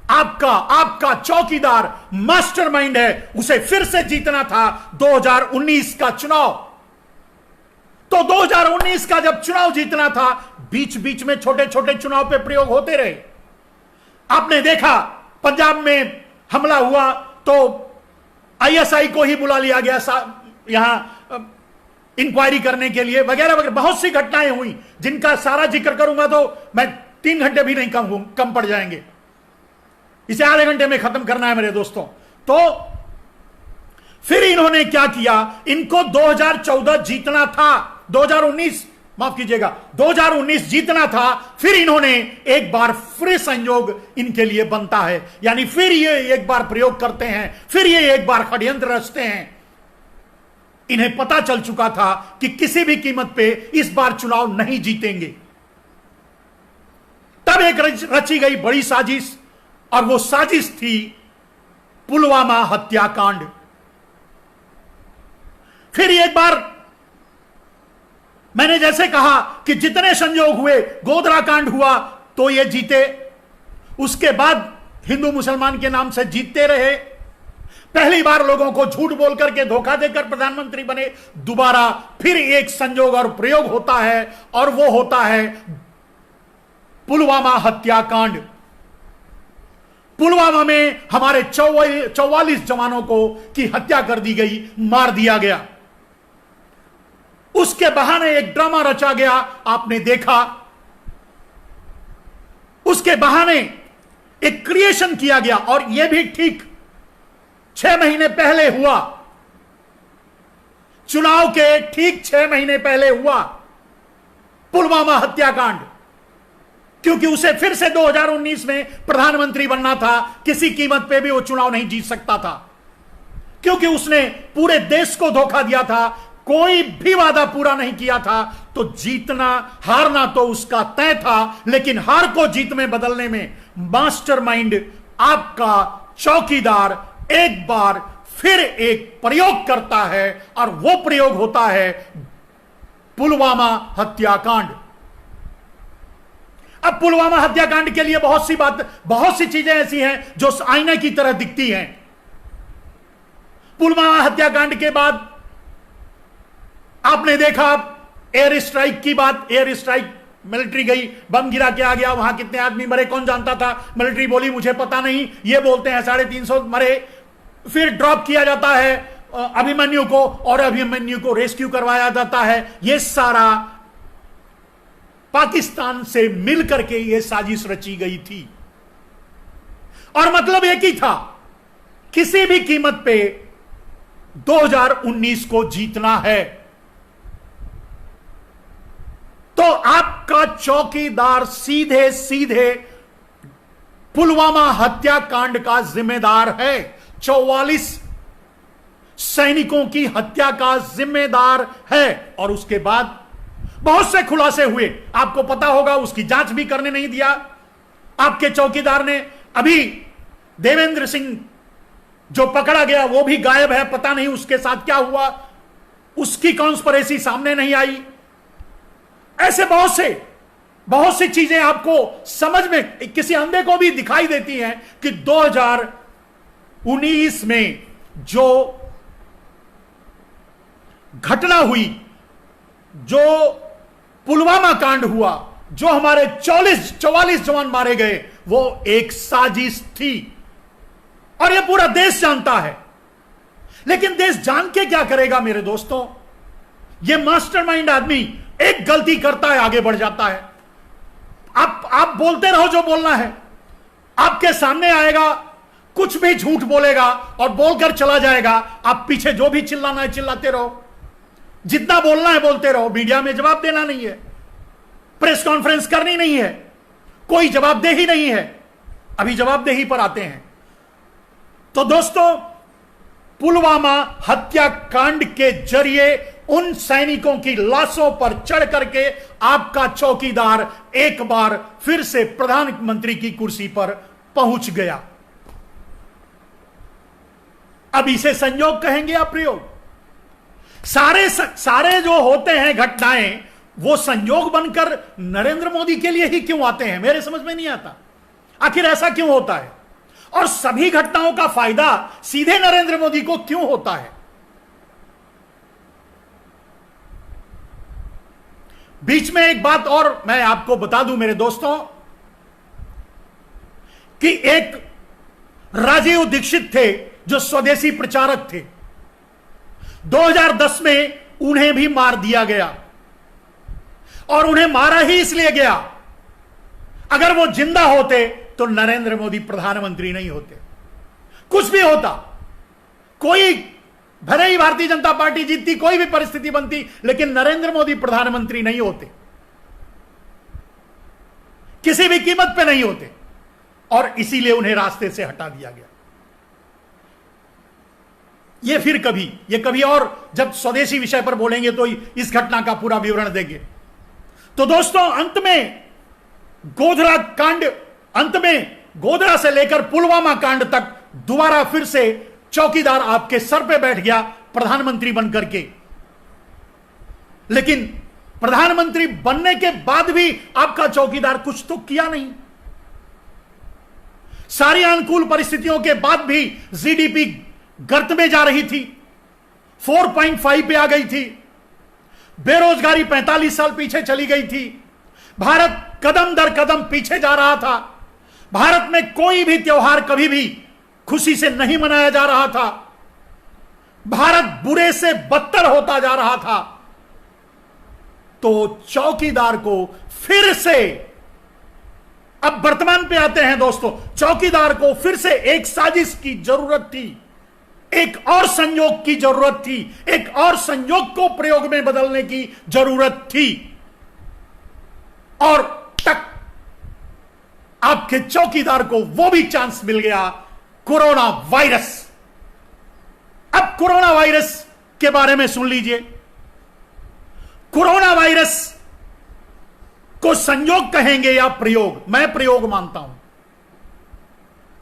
आपका चौकीदार मास्टरमाइंड है, उसे फिर से जीतना था 2019 का चुनाव। तो 2019 का जब चुनाव जीतना था, बीच बीच में छोटे छोटे चुनाव पे प्रयोग होते रहे। आपने देखा पंजाब में हमला हुआ तो आईएसआई को ही बुला लिया गया यहां इंक्वायरी करने के लिए, वगैरह वगैरह। बहुत सी घटनाएं हुई जिनका सारा जिक्र करूंगा तो मैं 3 घंटे भी नहीं कम पड़ जाएंगे। इसे आधे घंटे में खत्म करना है मेरे दोस्तों। तो फिर इन्होंने क्या किया, इनको 2014 जीतना था, 2019 माफ कीजिएगा 2019 जीतना था। फिर इन्होंने एक बार फिर संयोग इनके लिए बनता है, यानी फिर ये एक बार प्रयोग करते हैं, फिर ये एक बार षड्यंत्र रचते हैं। इन्हें पता चल चुका था कि किसी भी कीमत पे इस बार चुनाव नहीं जीतेंगे। तब एक रची गई बड़ी साजिश, और वो साजिश थी पुलवामा हत्याकांड। फिर एक बार मैंने जैसे कहा कि जितने संयोग हुए, गोधरा कांड हुआ तो ये जीते, उसके बाद हिंदू मुसलमान के नाम से जीतते रहे। पहली बार लोगों को झूठ बोल करके धोखा देकर प्रधानमंत्री बने। दोबारा फिर एक संयोग और प्रयोग होता है, और वो होता है पुलवामा हत्याकांड। पुलवामा में हमारे 44 जवानों को की हत्या कर दी गई, मार दिया गया। उसके बहाने एक ड्रामा रचा गया, आपने देखा। उसके बहाने एक क्रिएशन किया गया, और यह भी ठीक 6 महीने पहले हुआ। चुनाव के ठीक 6 महीने पहले हुआ पुलवामा हत्याकांड, क्योंकि उसे फिर से 2019 में प्रधानमंत्री बनना था। किसी कीमत पे भी वो चुनाव नहीं जीत सकता था, क्योंकि उसने पूरे देश को धोखा दिया था, कोई भी वादा पूरा नहीं किया था। तो जीतना हारना तो उसका तय था, लेकिन हार को जीत में बदलने में मास्टरमाइंड आपका चौकीदार एक बार फिर एक प्रयोग करता है, और वो प्रयोग होता है पुलवामा हत्याकांड। अब पुलवामा हत्याकांड के लिए बहुत सी चीजें ऐसी हैं जो आईने की तरह दिखती हैं। पुलवामा हत्याकांड के बाद आपने देखा एयर स्ट्राइक की बात। एयर स्ट्राइक, मिलिट्री गई, बम गिरा के आ गया, वहां कितने आदमी मरे कौन जानता था। मिलिट्री बोली मुझे पता नहीं, ये बोलते हैं 350 मरे। फिर ड्रॉप किया जाता है अभिमन्यु को, और अभिमन्यु को रेस्क्यू करवाया जाता है। यह सारा पाकिस्तान से मिलकर के यह साजिश रची गई थी, और मतलब एक ही था, किसी भी कीमत पे 2019 को जीतना है। तो आपका चौकीदार सीधे सीधे पुलवामा हत्याकांड का जिम्मेदार है, 44 सैनिकों की हत्या का जिम्मेदार है। और उसके बाद बहुत से खुलासे हुए, आपको पता होगा, उसकी जांच भी करने नहीं दिया आपके चौकीदार ने। अभी देवेंद्र सिंह जो पकड़ा गया वो भी गायब है, पता नहीं उसके साथ क्या हुआ, उसकी कॉन्स्पिरेसी सामने नहीं आई। ऐसे बहुत सी चीजें आपको समझ में, किसी अंधे को भी दिखाई देती हैं कि 2019 में जो घटना हुई, जो पुलवामा कांड हुआ, जो हमारे 44 जवान मारे गए, वो एक साजिश थी और यह पूरा देश जानता है। लेकिन देश जान के क्या करेगा मेरे दोस्तों? यह मास्टरमाइंड आदमी एक गलती करता है, आगे बढ़ जाता है। आप बोलते रहो जो बोलना है, आपके सामने आएगा, कुछ भी झूठ बोलेगा और बोलकर चला जाएगा। आप पीछे जो भी चिल्लाना है चिल्लाते रहो, जितना बोलना है बोलते रहो। मीडिया में जवाब देना नहीं है, प्रेस कॉन्फ्रेंस करनी नहीं है, कोई जवाबदेही नहीं है। अभी जवाबदेही पर आते हैं। तो दोस्तों, पुलवामा हत्याकांड के जरिए उन सैनिकों की लाशों पर चढ़ करके आपका चौकीदार एक बार फिर से प्रधानमंत्री की कुर्सी पर पहुंच गया। अब इसे संयोग कहेंगे या प्रयोग? सारे जो होते हैं घटनाएं, वो संयोग बनकर नरेंद्र मोदी के लिए ही क्यों आते हैं? मेरे समझ में नहीं आता आखिर ऐसा क्यों होता है, और सभी घटनाओं का फायदा सीधे नरेंद्र मोदी को क्यों होता है? बीच में एक बात और मैं आपको बता दूं मेरे दोस्तों, कि एक राजीव दीक्षित थे जो स्वदेशी प्रचारक थे। 2010 में उन्हें भी मार दिया गया, और उन्हें मारा ही इसलिए गया, अगर वो जिंदा होते तो नरेंद्र मोदी प्रधानमंत्री नहीं होते। कुछ भी होता, कोई भले ही भारतीय जनता पार्टी जीतती, कोई भी परिस्थिति बनती, लेकिन नरेंद्र मोदी प्रधानमंत्री नहीं होते, किसी भी कीमत पे नहीं होते, और इसीलिए उन्हें रास्ते से हटा दिया गया। ये कभी और जब स्वदेशी विषय पर बोलेंगे तो इस घटना का पूरा विवरण देंगे। तो दोस्तों, अंत में गोधरा से लेकर पुलवामा कांड तक दोबारा फिर से चौकीदार आपके सर पे बैठ गया प्रधानमंत्री बनकर के। लेकिन प्रधानमंत्री बनने के बाद भी आपका चौकीदार कुछ तो किया नहीं। सारी अनुकूल परिस्थितियों के बाद भी जीडीपी गर्त में जा रही थी, 4.5 पे आ गई थी, बेरोजगारी 45 साल पीछे चली गई थी, भारत कदम दर कदम पीछे जा रहा था, भारत में कोई भी त्योहार कभी भी खुशी से नहीं मनाया जा रहा था, भारत बुरे से बदतर होता जा रहा था। तो चौकीदार को फिर से, अब वर्तमान पे आते हैं दोस्तों, चौकीदार को फिर से एक साजिश की जरूरत थी, एक और संयोग की जरूरत थी, एक और संयोग को प्रयोग में बदलने की जरूरत थी, और तक आपके चौकीदार को वो भी चांस मिल गया, कोरोना वायरस। अब कोरोना वायरस के बारे में सुन लीजिए। कोरोना वायरस को संयोग कहेंगे या प्रयोग? मैं प्रयोग मानता हूं।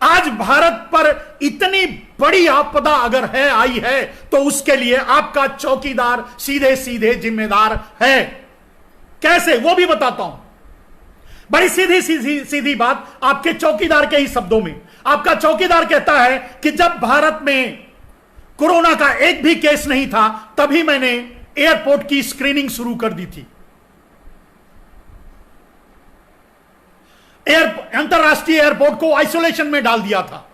आज भारत पर इतनी बड़ी आपदा अगर आई है तो उसके लिए आपका चौकीदार सीधे सीधे जिम्मेदार है। कैसे, वो भी बताता हूं। बड़ी सीधी बात, आपके चौकीदार के ही शब्दों में। आपका चौकीदार कहता है कि जब भारत में कोरोना का एक भी केस नहीं था, तभी मैंने एयरपोर्ट की स्क्रीनिंग शुरू कर दी थी, अंतरराष्ट्रीय एयरपोर्ट को आइसोलेशन में डाल दिया था।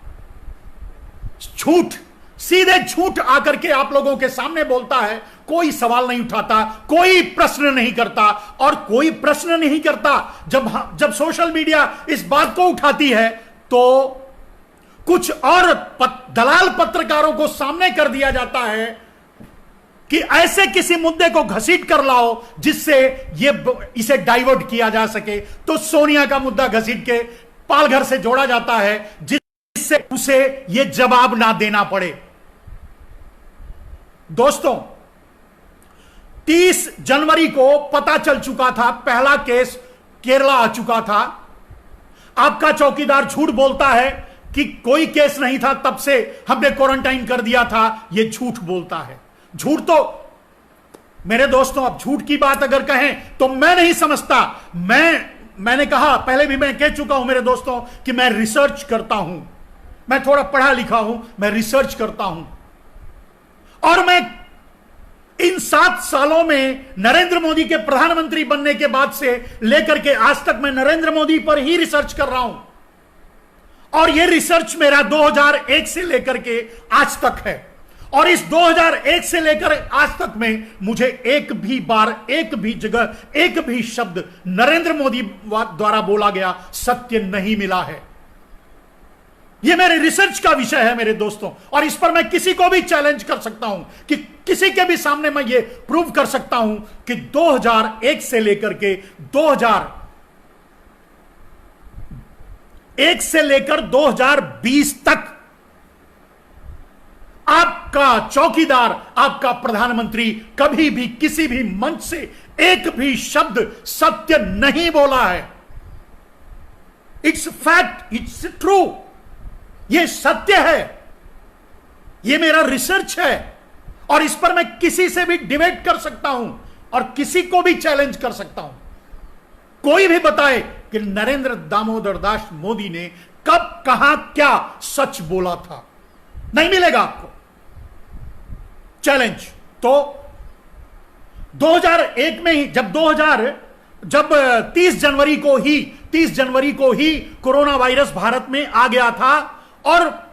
झूठ, सीधे झूठ आकर के आप लोगों के सामने बोलता है, कोई सवाल नहीं उठाता, कोई प्रश्न नहीं करता। और कोई प्रश्न नहीं करता, जब सोशल मीडिया इस बात को उठाती है तो कुछ और दलाल पत्रकारों को सामने कर दिया जाता है कि ऐसे किसी मुद्दे को घसीट कर लाओ जिससे इसे डाइवर्ट किया जा सके। तो सोनिया का मुद्दा घसीट के पालघर से जोड़ा जाता है, जिससे उसे यह जवाब ना देना पड़े। दोस्तों, 30 जनवरी को पता चल चुका था, पहला केस केरला आ चुका था। आपका चौकीदार झूठ बोलता है कि कोई केस नहीं था, तब से हमने क्वारंटाइन कर दिया था। यह झूठ बोलता है। झूठ तो मेरे दोस्तों, अब झूठ की बात अगर कहें तो मैं नहीं समझता। मैंने कहा, पहले भी मैं कह चुका हूं मेरे दोस्तों कि मैं रिसर्च करता हूं, मैं थोड़ा पढ़ा लिखा हूं, मैं रिसर्च करता हूं। और मैं इन 7 सालों में नरेंद्र मोदी के प्रधानमंत्री बनने के बाद से लेकर के आज तक मैं नरेंद्र मोदी पर ही रिसर्च कर रहा हूं। और यह रिसर्च मेरा 2001 से लेकर के आज तक है। और इस 2001 से लेकर आज तक में मुझे एक भी बार, एक भी जगह, एक भी शब्द नरेंद्र मोदी द्वारा बोला गया सत्य नहीं मिला है। यह मेरे रिसर्च का विषय है मेरे दोस्तों, और इस पर मैं किसी को भी चैलेंज कर सकता हूं कि किसी के भी सामने मैं यह प्रूव कर सकता हूं कि 2001 से लेकर के 2020 तक आपका चौकीदार, आपका प्रधानमंत्री कभी भी किसी भी मंच से एक भी शब्द सत्य नहीं बोला है। इट्स फैक्ट, इट्स ट्रू, यह सत्य है, यह मेरा रिसर्च है। और इस पर मैं किसी से भी डिबेट कर सकता हूं और किसी को भी चैलेंज कर सकता हूं। कोई भी बताए कि नरेंद्र दामोदर दास मोदी ने कब, कहां, क्या सच बोला था, नहीं मिलेगा आपको चैलेंज। तो 2001 में ही जब 30 जनवरी को ही कोरोना वायरस भारत में आ गया था, और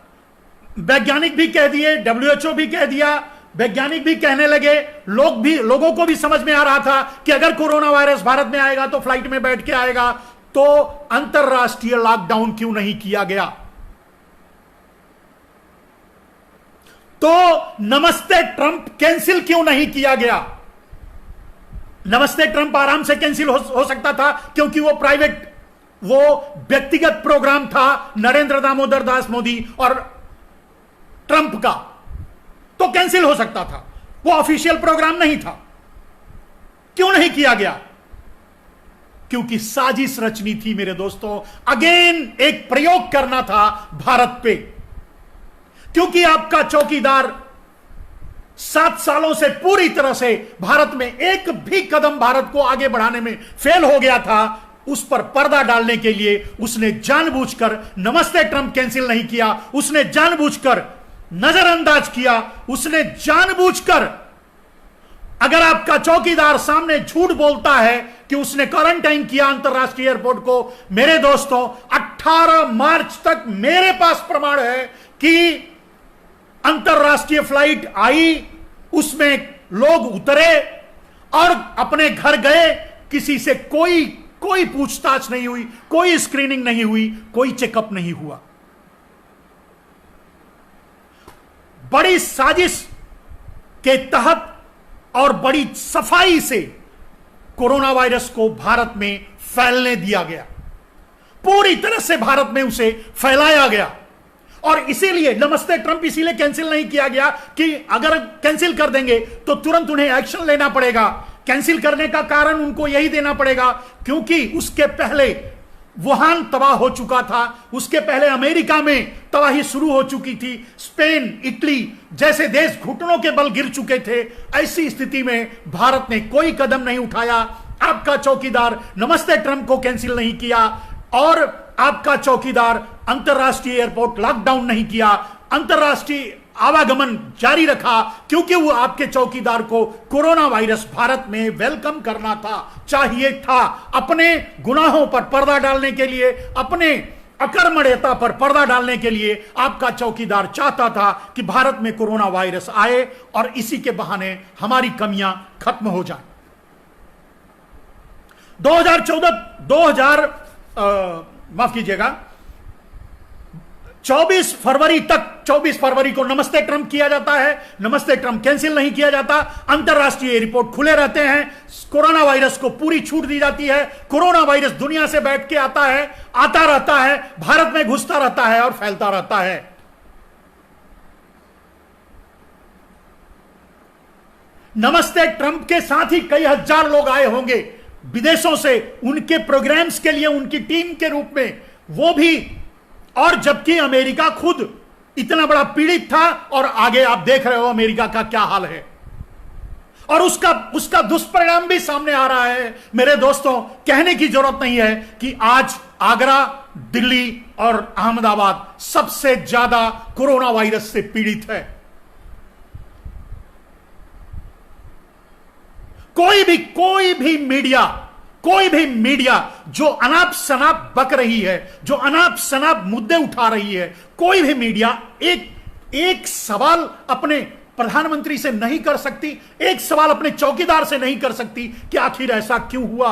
वैज्ञानिक भी कह दिए, WHO भी कह दिया, वैज्ञानिक भी कहने लगे, लोगों को भी समझ में आ रहा था कि अगर कोरोना वायरस भारत में आएगा तो फ्लाइट में बैठ के आएगा, तो अंतरराष्ट्रीय लॉकडाउन क्यों नहीं किया गया? तो नमस्ते ट्रंप कैंसिल क्यों नहीं किया गया? नमस्ते ट्रंप आराम से कैंसिल हो सकता था, क्योंकि वो व्यक्तिगत प्रोग्राम था नरेंद्र दामोदर दास मोदी और ट्रंप का, तो कैंसिल हो सकता था, वो ऑफिशियल प्रोग्राम नहीं था। क्यों नहीं किया गया? क्योंकि साजिश रचनी थी मेरे दोस्तों, अगेन एक प्रयोग करना था भारत पे। क्योंकि आपका चौकीदार 7 सालों से पूरी तरह से भारत में एक भी कदम भारत को आगे बढ़ाने में फेल हो गया था, उस पर पर्दा डालने के लिए उसने जानबूझकर नमस्ते ट्रंप कैंसिल नहीं किया, उसने जानबूझकर नजरअंदाज किया, उसने जानबूझकर। अगर आपका चौकीदार सामने झूठ बोलता है कि उसने क्वारंटाइन किया अंतरराष्ट्रीय एयरपोर्ट को, मेरे दोस्तों 18 मार्च तक मेरे पास प्रमाण है कि अंतरराष्ट्रीय फ्लाइट आई, उसमें लोग उतरे और अपने घर गए, किसी से कोई पूछताछ नहीं हुई, कोई स्क्रीनिंग नहीं हुई, कोई चेकअप नहीं हुआ। बड़ी साजिश के तहत और बड़ी सफाई से कोरोना वायरस को भारत में फैलने दिया गया, पूरी तरह से भारत में उसे फैलाया गया। और इसीलिए नमस्ते ट्रंप इसीलिए कैंसिल नहीं किया गया कि अगर कैंसिल कर देंगे तो तुरंत उन्हें एक्शन लेना पड़ेगा। कैंसिल करने का कारण उनको यही देना पड़ेगा क्योंकि उसके पहले वुहान तबाह हो चुका था, उसके पहले अमेरिका में तबाही शुरू हो चुकी थी, स्पेन, इटली जैसे देश घुटनों के बल गिर चुके थे। ऐसी स्थिति में भारत ने कोई कदम नहीं उठाया। आपका चौकीदार नमस्ते ट्रंप को कैंसिल नहीं किया और आपका चौकीदार अंतरराष्ट्रीय एयरपोर्ट लॉकडाउन नहीं किया, अंतरराष्ट्रीय आवागमन जारी रखा, क्योंकि वो आपके चौकीदार को कोरोना वायरस भारत में वेलकम करना चाहिए था। अपने गुनाहों पर पर्दा डालने के लिए, अपने अकर्मण्यता पर पर्दा डालने के लिए आपका चौकीदार चाहता था कि भारत में कोरोना वायरस आए और इसी के बहाने हमारी कमियां खत्म हो जाए। 24 फरवरी को नमस्ते ट्रंप किया जाता है, नमस्ते ट्रंप कैंसिल नहीं किया जाता, अंतरराष्ट्रीय एयरपोर्ट खुले रहते हैं, कोरोना वायरस को पूरी छूट दी जाती है। कोरोना वायरस दुनिया से बैठ के आता रहता है, भारत में घुसता रहता है और फैलता रहता है। नमस्ते ट्रंप के साथ ही कई हजार लोग आए होंगे विदेशों से, उनके प्रोग्राम्स के लिए, उनकी टीम के रूप में, वो भी। और जबकि अमेरिका खुद इतना बड़ा पीड़ित था और आगे आप देख रहे हो अमेरिका का क्या हाल है। और उसका उसका दुष्परिणाम भी सामने आ रहा है मेरे दोस्तों। कहने की जरूरत नहीं है कि आज आगरा, दिल्ली और अहमदाबाद सबसे ज्यादा कोरोना वायरस से पीड़ित है। कोई भी मीडिया जो अनाप शनाप बक रही है, जो अनाप शनाप मुद्दे उठा रही है, कोई भी मीडिया एक सवाल अपने प्रधानमंत्री से नहीं कर सकती, एक सवाल अपने चौकीदार से नहीं कर सकती कि आखिर ऐसा क्यों हुआ।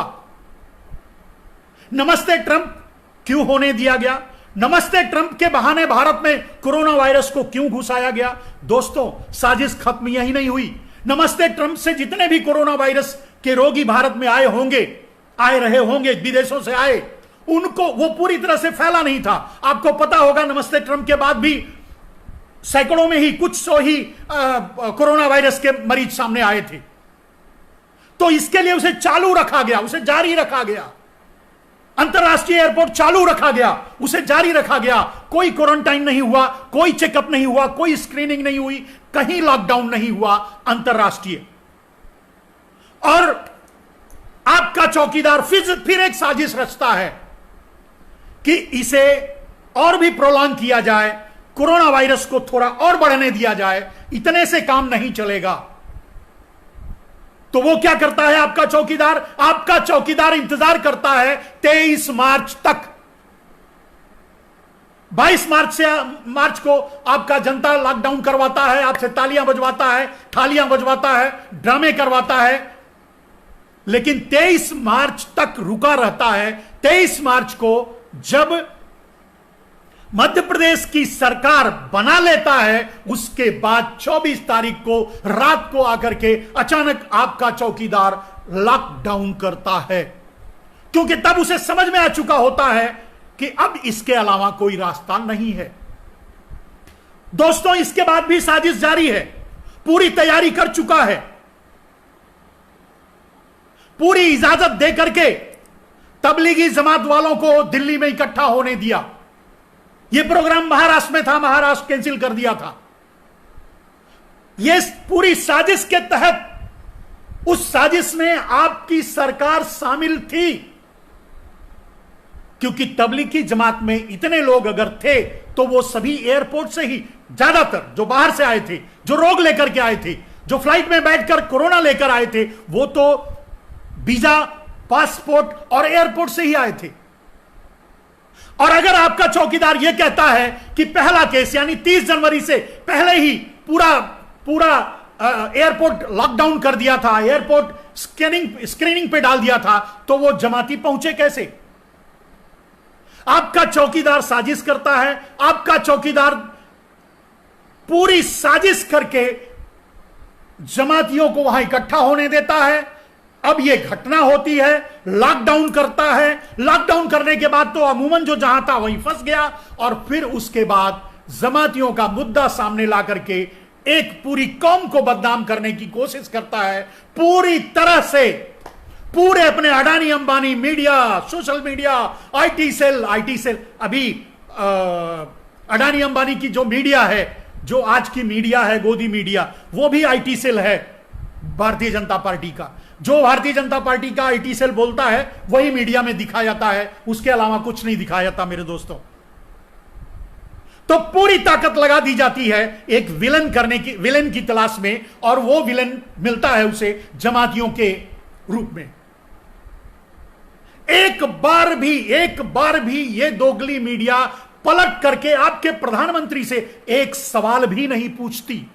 नमस्ते ट्रंप क्यों होने दिया गया? नमस्ते ट्रंप के बहाने भारत में कोरोना वायरस को क्यों घुसाया गया? दोस्तों, साजिश खत्म यही नहीं हुई। नमस्ते ट्रंप से जितने भी कोरोना वायरस के रोगी भारत में आए रहे होंगे, विदेशों से आए, उनको वो पूरी तरह से फैला नहीं था। आपको पता होगा नमस्ते ट्रंप के बाद भी सैकड़ों में ही कुछ सौ ही कोरोना वायरस के मरीज सामने आए थे। तो इसके लिए उसे चालू रखा गया, उसे जारी रखा गया। अंतरराष्ट्रीय एयरपोर्ट चालू रखा गया, उसे जारी रखा गया। कोई क्वारंटाइन नहीं हुआ, कोई चेकअप नहीं हुआ, कोई स्क्रीनिंग नहीं हुई, कहीं लॉकडाउन नहीं हुआ अंतरराष्ट्रीय। और आपका चौकीदार फिर एक साजिश रचता है कि इसे और भी प्रोलॉन्ग किया जाए, कोरोना वायरस को थोड़ा और बढ़ने दिया जाए, इतने से काम नहीं चलेगा। तो वो क्या करता है आपका चौकीदार इंतजार करता है 23 मार्च तक। 22 मार्च को आपका जनता लॉकडाउन करवाता है, आपसे तालियां बजवाता है, ड्रामे करवाता है, लेकिन 23 मार्च तक रुका रहता है। 23 मार्च को जब मध्य प्रदेश की सरकार बना लेता है, उसके बाद 24 तारीख को रात को आकर के अचानक आपका चौकीदार लॉकडाउन करता है, क्योंकि तब उसे समझ में आ चुका होता है कि अब इसके अलावा कोई रास्ता नहीं है। दोस्तों, इसके बाद भी साजिश जारी है, पूरी तैयारी कर चुका है, पूरी इजाजत देकर के तबलीगी जमात वालों को दिल्ली में इकट्ठा होने दिया। यह प्रोग्राम महाराष्ट्र में था, महाराष्ट्र कैंसिल कर दिया था। यह पूरी साजिश के तहत, उस साजिश में आपकी सरकार शामिल थी, क्योंकि तबलीगी जमात में इतने लोग अगर थे तो वो सभी एयरपोर्ट से ही, ज्यादातर जो बाहर से आए थे, जो रोग लेकर के आए थे, जो फ्लाइट में बैठकर कोरोना लेकर आए थे, वो तो वीजा, पासपोर्ट और एयरपोर्ट से ही आए थे। और अगर आपका चौकीदार यह कहता है कि पहला केस यानी 30 जनवरी से पहले ही पूरा एयरपोर्ट लॉकडाउन कर दिया था, एयरपोर्ट स्क्रीनिंग पे डाल दिया था, तो वो जमाती पहुंचे कैसे? आपका चौकीदार साजिश करता है, आपका चौकीदार पूरी साजिश करके जमातियों को वहां इकट्ठा होने देता है। अब यह घटना होती है, लॉकडाउन करता है। लॉकडाउन करने के बाद तो अमूमन जो जहां था वहीं फंस गया, और फिर उसके बाद जमातियों का मुद्दा सामने ला करके एक पूरी कौम को बदनाम करने की कोशिश करता है, पूरी तरह से। पूरे अपने Adani Ambani media, social media, IT cell, अभी अडानी अंबानी की जो मीडिया है, जो आज की मीडिया है, गोदी मीडिया, वो भी आईटी सेल है भारतीय जनता पार्टी का। जो भारतीय जनता पार्टी का आईटी सेल बोलता है वही मीडिया में दिखाया जाता है, उसके अलावा कुछ नहीं दिखाया जाता मेरे दोस्तों। तो पूरी ताकत लगा दी जाती है एक विलन की तलाश में, और वो विलन मिलता है उसे जमातियों के रूप में। एक बार भी ये दोगली मीडिया पलट करके आपके प्रधानमंत्री से एक सवाल भी नहीं पूछती।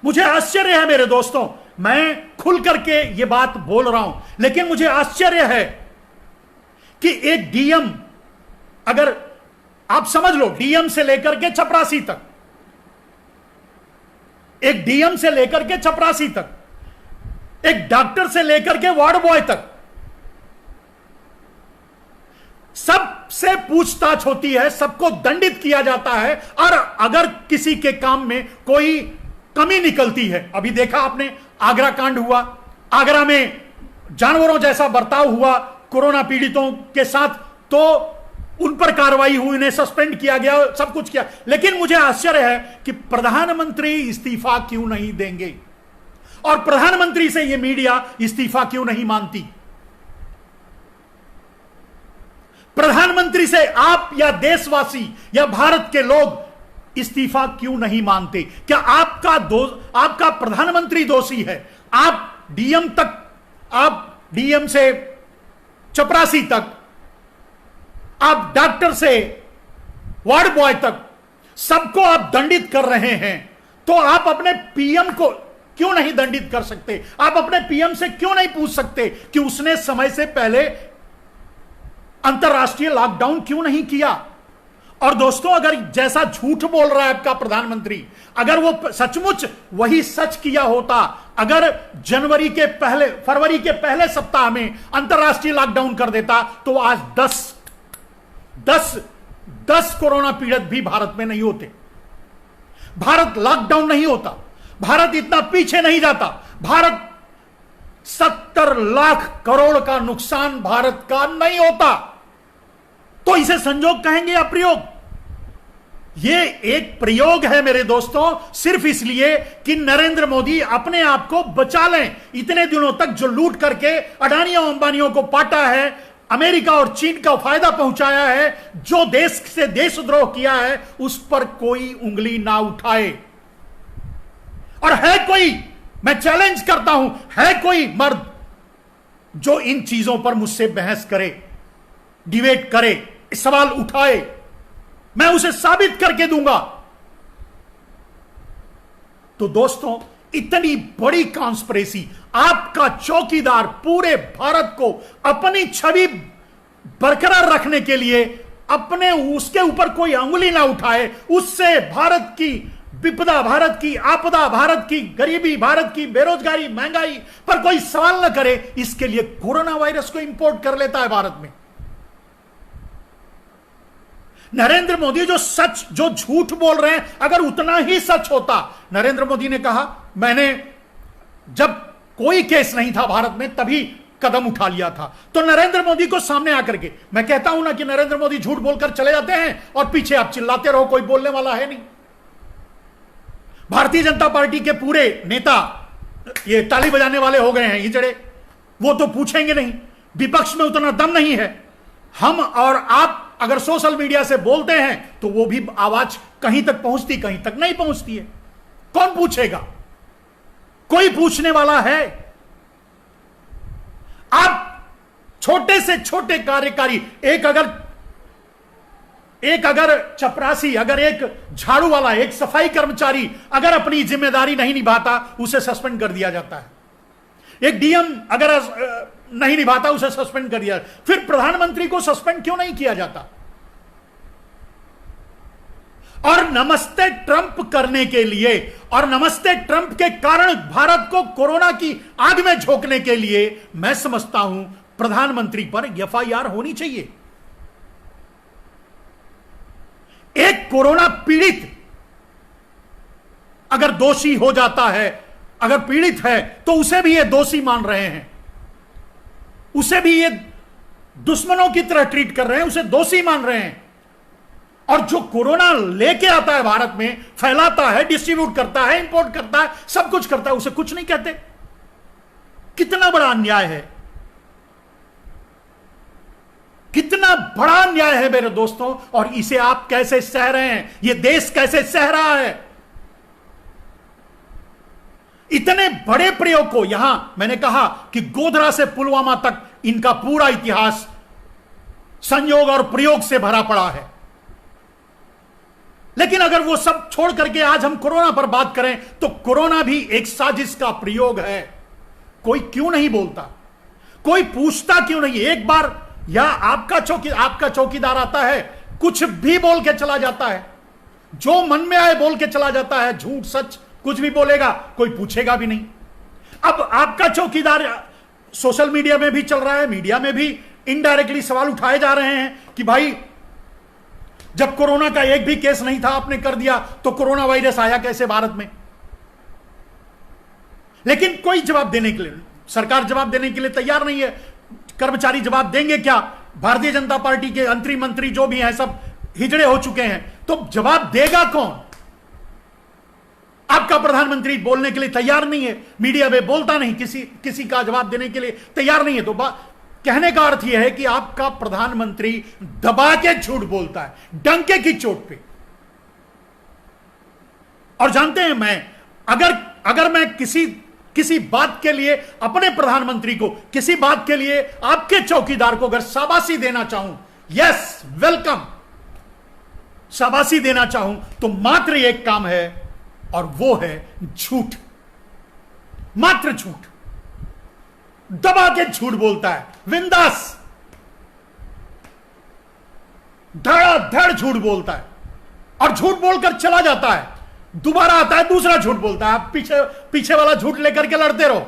मुझे आश्चर्य है मेरे दोस्तों, मैं खुल करके ये बात बोल रहा हूं, लेकिन मुझे आश्चर्य है कि एक डीएम, अगर आप समझ लो डीएम से लेकर के चपरासी तक, एक डीएम से लेकर के चपरासी तक, एक डॉक्टर से लेकर के वार्ड बॉय तक, सबसे पूछताछ होती है, सबको दंडित किया जाता है। और अगर किसी के काम में कोई कमी निकलती है, अभी देखा आपने आगरा कांड हुआ, आगरा में जानवरों जैसा बर्ताव हुआ कोरोना पीड़ितों के साथ, तो उन पर कार्रवाई हुई, उन्हें सस्पेंड किया गया, सब कुछ किया। लेकिन मुझे आश्चर्य है कि प्रधानमंत्री इस्तीफा क्यों नहीं देंगे। और प्रधानमंत्री से यह मीडिया इस्तीफा क्यों नहीं मांगती? प्रधानमंत्री से आप या देशवासी या भारत के लोग इस्तीफा क्यों नहीं मांगते? क्या आपका प्रधानमंत्री दोषी है? आप डीएम से चपरासी तक, आप डॉक्टर से वार्ड बॉय तक, सबको आप दंडित कर रहे हैं, तो आप अपने पीएम को क्यों नहीं दंडित कर सकते? आप अपने पीएम से क्यों नहीं पूछ सकते कि उसने समय से पहले अंतरराष्ट्रीय लॉकडाउन क्यों नहीं किया? और दोस्तों, अगर जैसा झूठ बोल रहा है आपका प्रधानमंत्री, अगर वो सचमुच वही सच किया होता, अगर फरवरी के पहले सप्ताह में अंतरराष्ट्रीय लॉकडाउन कर देता, तो आज 10 कोरोना पीड़ित भी भारत में नहीं होते, भारत लॉकडाउन नहीं होता, भारत इतना पीछे नहीं जाता। भारत 70 लाख करोड़ का नुकसान भारत का नहीं होता। तो इसे संजोग कहेंगे या प्रयोग? यह एक प्रयोग है मेरे दोस्तों, सिर्फ इसलिए कि नरेंद्र मोदी अपने आप को बचा लें। इतने दिनों तक जो लूट करके अडानियों अंबानियों को पाटा है, अमेरिका और चीन का फायदा पहुंचाया है, जो देश से देशद्रोह किया है, उस पर कोई उंगली ना उठाए। और है कोई, मैं चैलेंज करता हूं, है कोई मर्द जो इन चीजों पर मुझसे बहस करे, डिबेट करे, सवाल उठाए, मैं उसे साबित करके दूंगा। तो दोस्तों, इतनी बड़ी कॉन्स्पिरेसी, आपका चौकीदार पूरे भारत को अपनी छवि बरकरार रखने के लिए उसके ऊपर कोई अंगुली ना उठाए, उससे भारत की विपदा, भारत की आपदा, भारत की गरीबी, भारत की बेरोजगारी, महंगाई पर कोई सवाल न करे, इसके लिए कोरोना वायरस को इंपोर्ट कर लेता है भारत में। नरेंद्र मोदी जो झूठ बोल रहे हैं, अगर उतना ही सच होता, नरेंद्र मोदी ने कहा मैंने जब कोई केस नहीं था भारत में तभी कदम उठा लिया था, तो नरेंद्र मोदी को सामने आकर के, मैं कहता हूं ना कि नरेंद्र मोदी झूठ बोलकर चले जाते हैं और पीछे आप चिल्लाते रहो, कोई बोलने वाला है नहीं। भारतीय जनता पार्टी के पूरे नेता ये ताली बजाने वाले हो गए हैं हिजड़े, वो तो पूछेंगे नहीं, विपक्ष में उतना दम नहीं है। हम और आप अगर सोशल मीडिया से बोलते हैं तो वो भी आवाज कहीं तक पहुंचती, कहीं तक नहीं पहुंचती है। कौन पूछेगा? कोई पूछने वाला है? आप छोटे से छोटे कार्यकारी, एक अगर चपरासी, अगर एक झाड़ू वाला, एक सफाई कर्मचारी अगर अपनी जिम्मेदारी नहीं निभाता, उसे सस्पेंड कर दिया जाता है। एक डीएम अगर नहीं निभाता, उसे सस्पेंड कर दिया। फिर प्रधानमंत्री को सस्पेंड क्यों नहीं किया जाता? और नमस्ते ट्रंप करने के लिए, और नमस्ते ट्रंप के कारण भारत को कोरोना की आग में झोंकने के लिए, मैं समझता हूं प्रधानमंत्री पर एफआईआर होनी चाहिए। एक कोरोना पीड़ित अगर दोषी हो जाता है, अगर पीड़ित है, तो उसे भी ये दोषी मान रहे हैं, उसे भी ये दुश्मनों की तरह ट्रीट कर रहे हैं, उसे दोषी मान रहे हैं। और जो कोरोना लेके आता है भारत में, फैलाता है, डिस्ट्रीब्यूट करता है, इंपोर्ट करता है, सब कुछ करता है, उसे कुछ नहीं कहते। कितना बड़ा अन्याय है, कितना बड़ा अन्याय है मेरे दोस्तों। और इसे आप कैसे सह रहे हैं? यह देश कैसे सह रहा है? इतने बड़े प्रयोग को, यहां मैंने कहा कि गोधरा से पुलवामा तक इनका पूरा इतिहास संयोग और प्रयोग से भरा पड़ा है। लेकिन अगर वो सब छोड़ करके आज हम कोरोना पर बात करें, तो कोरोना भी एक साजिश का प्रयोग है। कोई क्यों नहीं बोलता? कोई पूछता क्यों नहीं? एक बार या आपका चौकीदार आता है, कुछ भी बोल के चला जाता है, जो मन में आए बोल के चला जाता है, झूठ सच कुछ भी बोलेगा, कोई पूछेगा भी नहीं। अब आपका चौकीदार सोशल मीडिया में भी चल रहा है, मीडिया में भी इनडायरेक्टली सवाल उठाए जा रहे हैं कि भाई जब कोरोना का एक भी केस नहीं था, आपने कर दिया, तो कोरोना वायरस आया कैसे भारत में? लेकिन कोई जवाब देने के लिए, सरकार जवाब देने के लिए तैयार नहीं है। कर्मचारी जवाब देंगे क्या? भारतीय जनता पार्टी के मंत्री मंत्री जो भी हैं सब हिजड़े हो चुके हैं, तो जवाब देगा कौन? आपका प्रधानमंत्री बोलने के लिए तैयार नहीं है, मीडिया में बोलता नहीं, किसी का जवाब देने के लिए तैयार नहीं है। तो कहने का अर्थ यह है कि आपका प्रधानमंत्री दबा के झूठ बोलता है, डंके की चोट पे। और जानते हैं, मैं अगर मैं किसी बात के लिए अपने प्रधानमंत्री को, किसी बात के लिए आपके चौकीदार को अगर शाबाशी देना चाहूं, यस वेलकम, शाबाशी देना चाहूं, तो मात्र एक काम है, और वो है झूठ, मात्र झूठ। दबा के झूठ बोलता है, विंदास धड़ाधड़ झूठ बोलता है, और झूठ बोलकर चला जाता है, दोबारा आता है, दूसरा झूठ बोलता है। आप पीछे वाला झूठ लेकर के लड़ते रहो।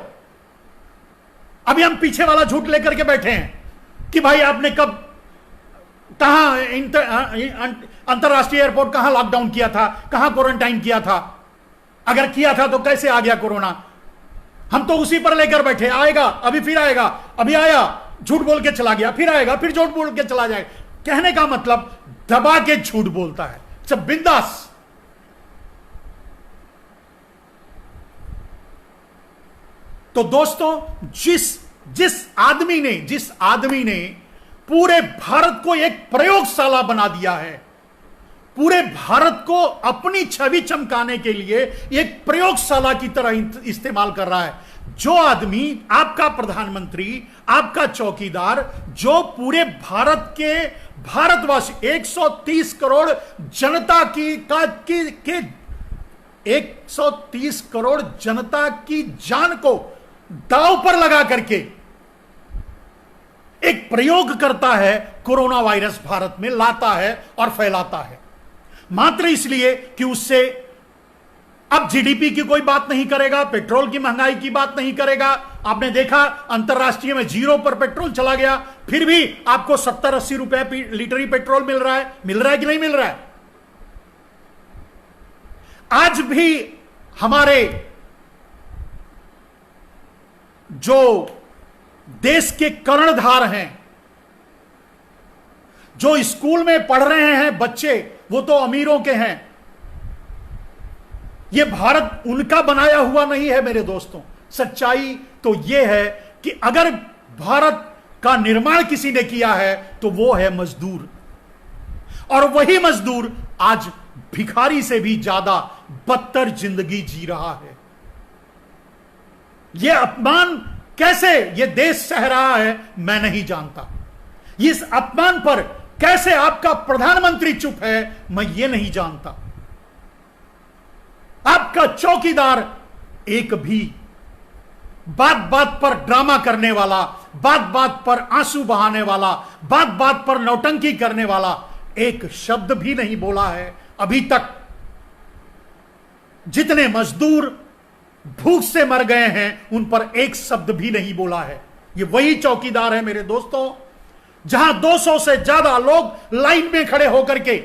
अभी हम पीछे वाला झूठ लेकर के बैठे हैं कि भाई आपने कहां अंतरराष्ट्रीय एयरपोर्ट कहां लॉकडाउन किया था, कहां क्वारंटाइन किया था, अगर किया था तो कैसे आ गया कोरोना। हम तो उसी पर लेकर बैठे, आएगा, अभी फिर आएगा, अभी आया, झूठ बोल के चला गया, फिर आएगा, फिर झूठ बोल के चला जाएगा। कहने का मतलब दबा के झूठ बोलता है, सब बिंदास। तो दोस्तों, जिस आदमी ने पूरे भारत को एक प्रयोगशाला बना दिया है, पूरे भारत को अपनी छवि चमकाने के लिए एक प्रयोगशाला की तरह इस्तेमाल कर रहा है, जो आदमी, आपका प्रधानमंत्री, आपका चौकीदार, जो पूरे भारत के भारतवासी 130 करोड़ जनता की 130 करोड़ जनता की जान को दांव पर लगा करके एक प्रयोग करता है, कोरोना वायरस भारत में लाता है और फैलाता है, मात्र इसलिए कि उससे अब जीडीपी की कोई बात नहीं करेगा, पेट्रोल की महंगाई की बात नहीं करेगा। आपने देखा अंतरराष्ट्रीय में 0 पर पेट्रोल चला गया, फिर भी आपको 70-80 रुपए लीटर ही पेट्रोल मिल रहा है कि नहीं मिल रहा है। आज भी हमारे जो देश के कर्णधार हैं, जो स्कूल में पढ़ रहे हैं बच्चे, वो तो अमीरों के हैं। यह भारत उनका बनाया हुआ नहीं है मेरे दोस्तों। सच्चाई तो यह है कि अगर भारत का निर्माण किसी ने किया है तो वो है मजदूर, और वही मजदूर आज भिखारी से भी ज्यादा बदतर जिंदगी जी रहा है। यह अपमान कैसे यह देश सह रहा है मैं नहीं जानता। इस अपमान पर कैसे आपका प्रधानमंत्री चुप है मैं ये नहीं जानता। आपका चौकीदार एक भी बात बात पर ड्रामा करने वाला, बात बात पर आंसू बहाने वाला, बात बात पर नौटंकी करने वाला एक शब्द भी नहीं बोला है अभी तक। जितने मजदूर भूख से मर गए हैं उन पर एक शब्द भी नहीं बोला है। ये वही चौकीदार है मेरे दोस्तों, जहां 200 से ज्यादा लोग लाइन में खड़े होकर के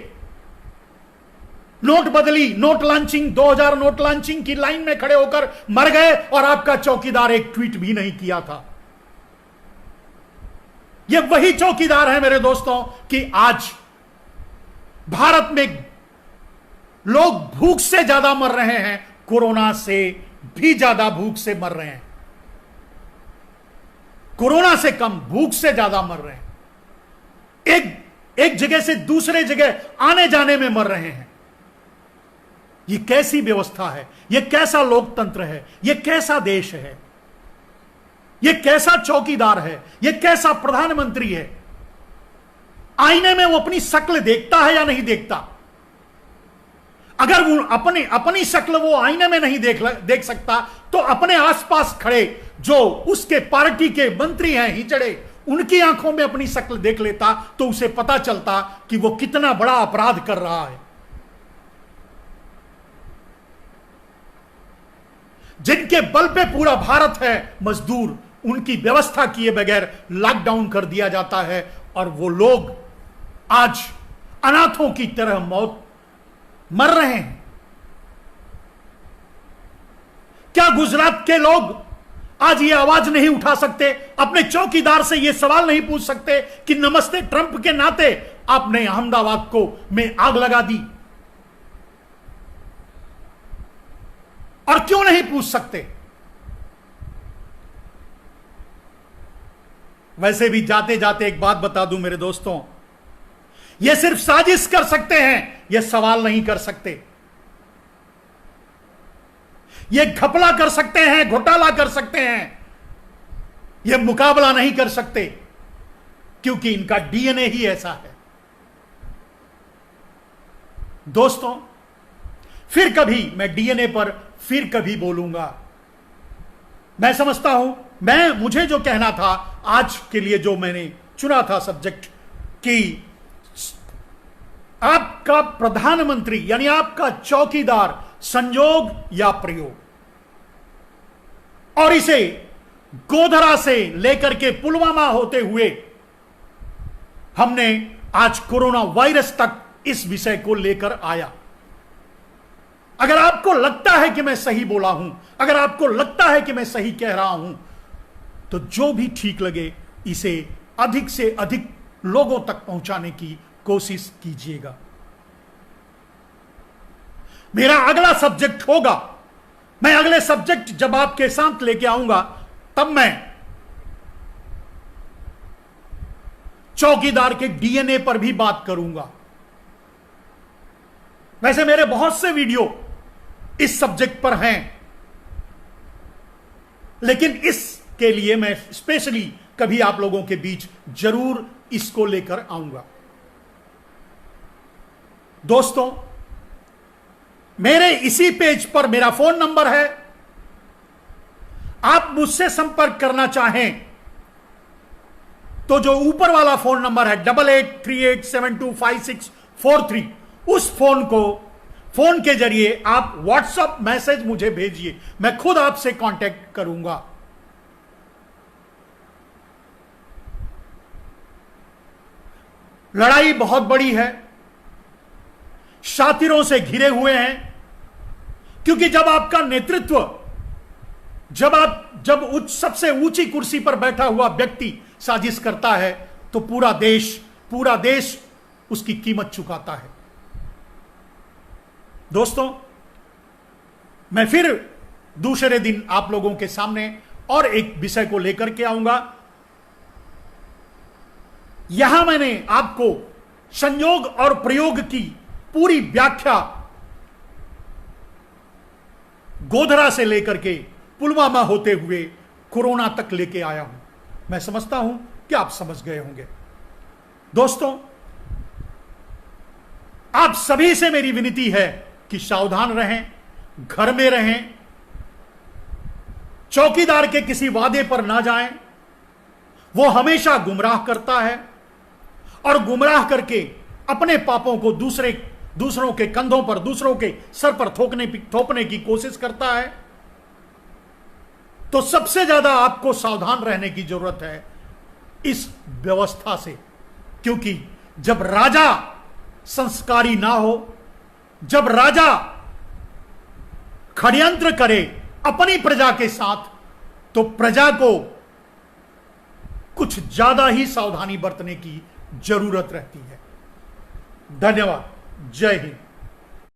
नोट बदली, नोट लॉन्चिंग, 2000 नोट लॉन्चिंग की लाइन में खड़े होकर मर गए, और आपका चौकीदार एक ट्वीट भी नहीं किया था। यह वही चौकीदार है मेरे दोस्तों कि आज भारत में लोग भूख से ज्यादा मर रहे हैं, कोरोना से भी ज्यादा भूख से मर रहे हैं। कोरोना से कम भूख से ज्यादा मर रहे हैं। एक जगह से दूसरे जगह आने जाने में मर रहे हैं। यह कैसी व्यवस्था है? यह कैसा लोकतंत्र है? यह कैसा देश है? यह कैसा चौकीदार है? यह कैसा प्रधानमंत्री है? आईने में वो अपनी शक्ल देखता है या नहीं देखता? अगर वो अपनी शक्ल वो आईने में नहीं देख सकता, तो अपने आसपास खड़े जो उसके पार्टी के मंत्री हैं हिचड़े, उनकी आंखों में अपनी शक्ल देख लेता तो उसे पता चलता कि वो कितना बड़ा अपराध कर रहा है। जिनके बल पे पूरा भारत है मजदूर, उनकी व्यवस्था किए बगैर लॉकडाउन कर दिया जाता है, और वो लोग आज अनाथों की तरह मौत मर रहे हैं। क्या गुजरात के लोग आज ये आवाज नहीं उठा सकते? अपने चौकीदार से ये सवाल नहीं पूछ सकते कि नमस्ते ट्रंप के नाते आपने अहमदाबाद को में आग लगा दी? क्यों नहीं पूछ सकते? वैसे भी जाते जाते एक बात बता दूं मेरे दोस्तों, ये सिर्फ साजिश कर सकते हैं, ये सवाल नहीं कर सकते। ये घपला कर सकते हैं, घोटाला कर सकते हैं, ये मुकाबला नहीं कर सकते, क्योंकि इनका डीएनए ही ऐसा है। दोस्तों, फिर कभी मैं डीएनए पर फिर कभी बोलूंगा। मैं समझता हूं, मुझे जो कहना था आज के लिए, जो मैंने चुना था सब्जेक्ट, कि आपका प्रधानमंत्री यानी आपका चौकीदार संयोग या प्रयोग, और इसे गोधरा से लेकर के पुलवामा होते हुए हमने आज कोरोना वायरस तक इस विषय को लेकर आया। अगर आपको लगता है कि मैं सही बोला हूं, अगर आपको लगता है कि मैं सही कह रहा हूं, तो जो भी ठीक लगे इसे अधिक से अधिक लोगों तक पहुंचाने की कोशिश कीजिएगा। मेरा अगला सब्जेक्ट होगा, मैं अगले सब्जेक्ट जब आपके साथ लेके आऊंगा, तब मैं चौकीदार के डीएनए पर भी बात करूंगा। वैसे मेरे बहुत से वीडियो इस सब्जेक्ट पर हैं, लेकिन इसके लिए मैं स्पेशली कभी आप लोगों के बीच जरूर इसको लेकर आऊंगा। दोस्तों, मेरे इसी पेज पर मेरा फोन नंबर है। आप मुझसे संपर्क करना चाहें तो जो ऊपर वाला फोन नंबर है 8838725643, उस फोन के जरिए आप व्हाट्सएप मैसेज मुझे भेजिए, मैं खुद आपसे कांटेक्ट करूंगा। लड़ाई बहुत बड़ी है, शातिरों से घिरे हुए हैं, क्योंकि जब आपका नेतृत्व, जब सबसे ऊंची कुर्सी पर बैठा हुआ व्यक्ति साजिश करता है, तो पूरा देश उसकी कीमत चुकाता है। दोस्तों, मैं फिर दूसरे दिन आप लोगों के सामने और एक विषय को लेकर के आऊंगा। यहां मैंने आपको संयोग और प्रयोग की पूरी व्याख्या गोधरा से लेकर के पुलवामा होते हुए कोरोना तक लेके आया हूं। मैं समझता हूं कि आप समझ गए होंगे। दोस्तों, आप सभी से मेरी विनती है कि सावधान रहें, घर में रहें, चौकीदार के किसी वादे पर ना जाएं। वो हमेशा गुमराह करता है और गुमराह करके अपने पापों को दूसरों के कंधों पर, दूसरों के सर पर थोपने की कोशिश करता है। तो सबसे ज्यादा आपको सावधान रहने की जरूरत है इस व्यवस्था से, क्योंकि जब राजा संस्कारी ना हो, जब राजा षड्यंत्र करे अपनी प्रजा के साथ, तो प्रजा को कुछ ज्यादा ही सावधानी बरतने की जरूरत रहती है। धन्यवाद। जय हिंद।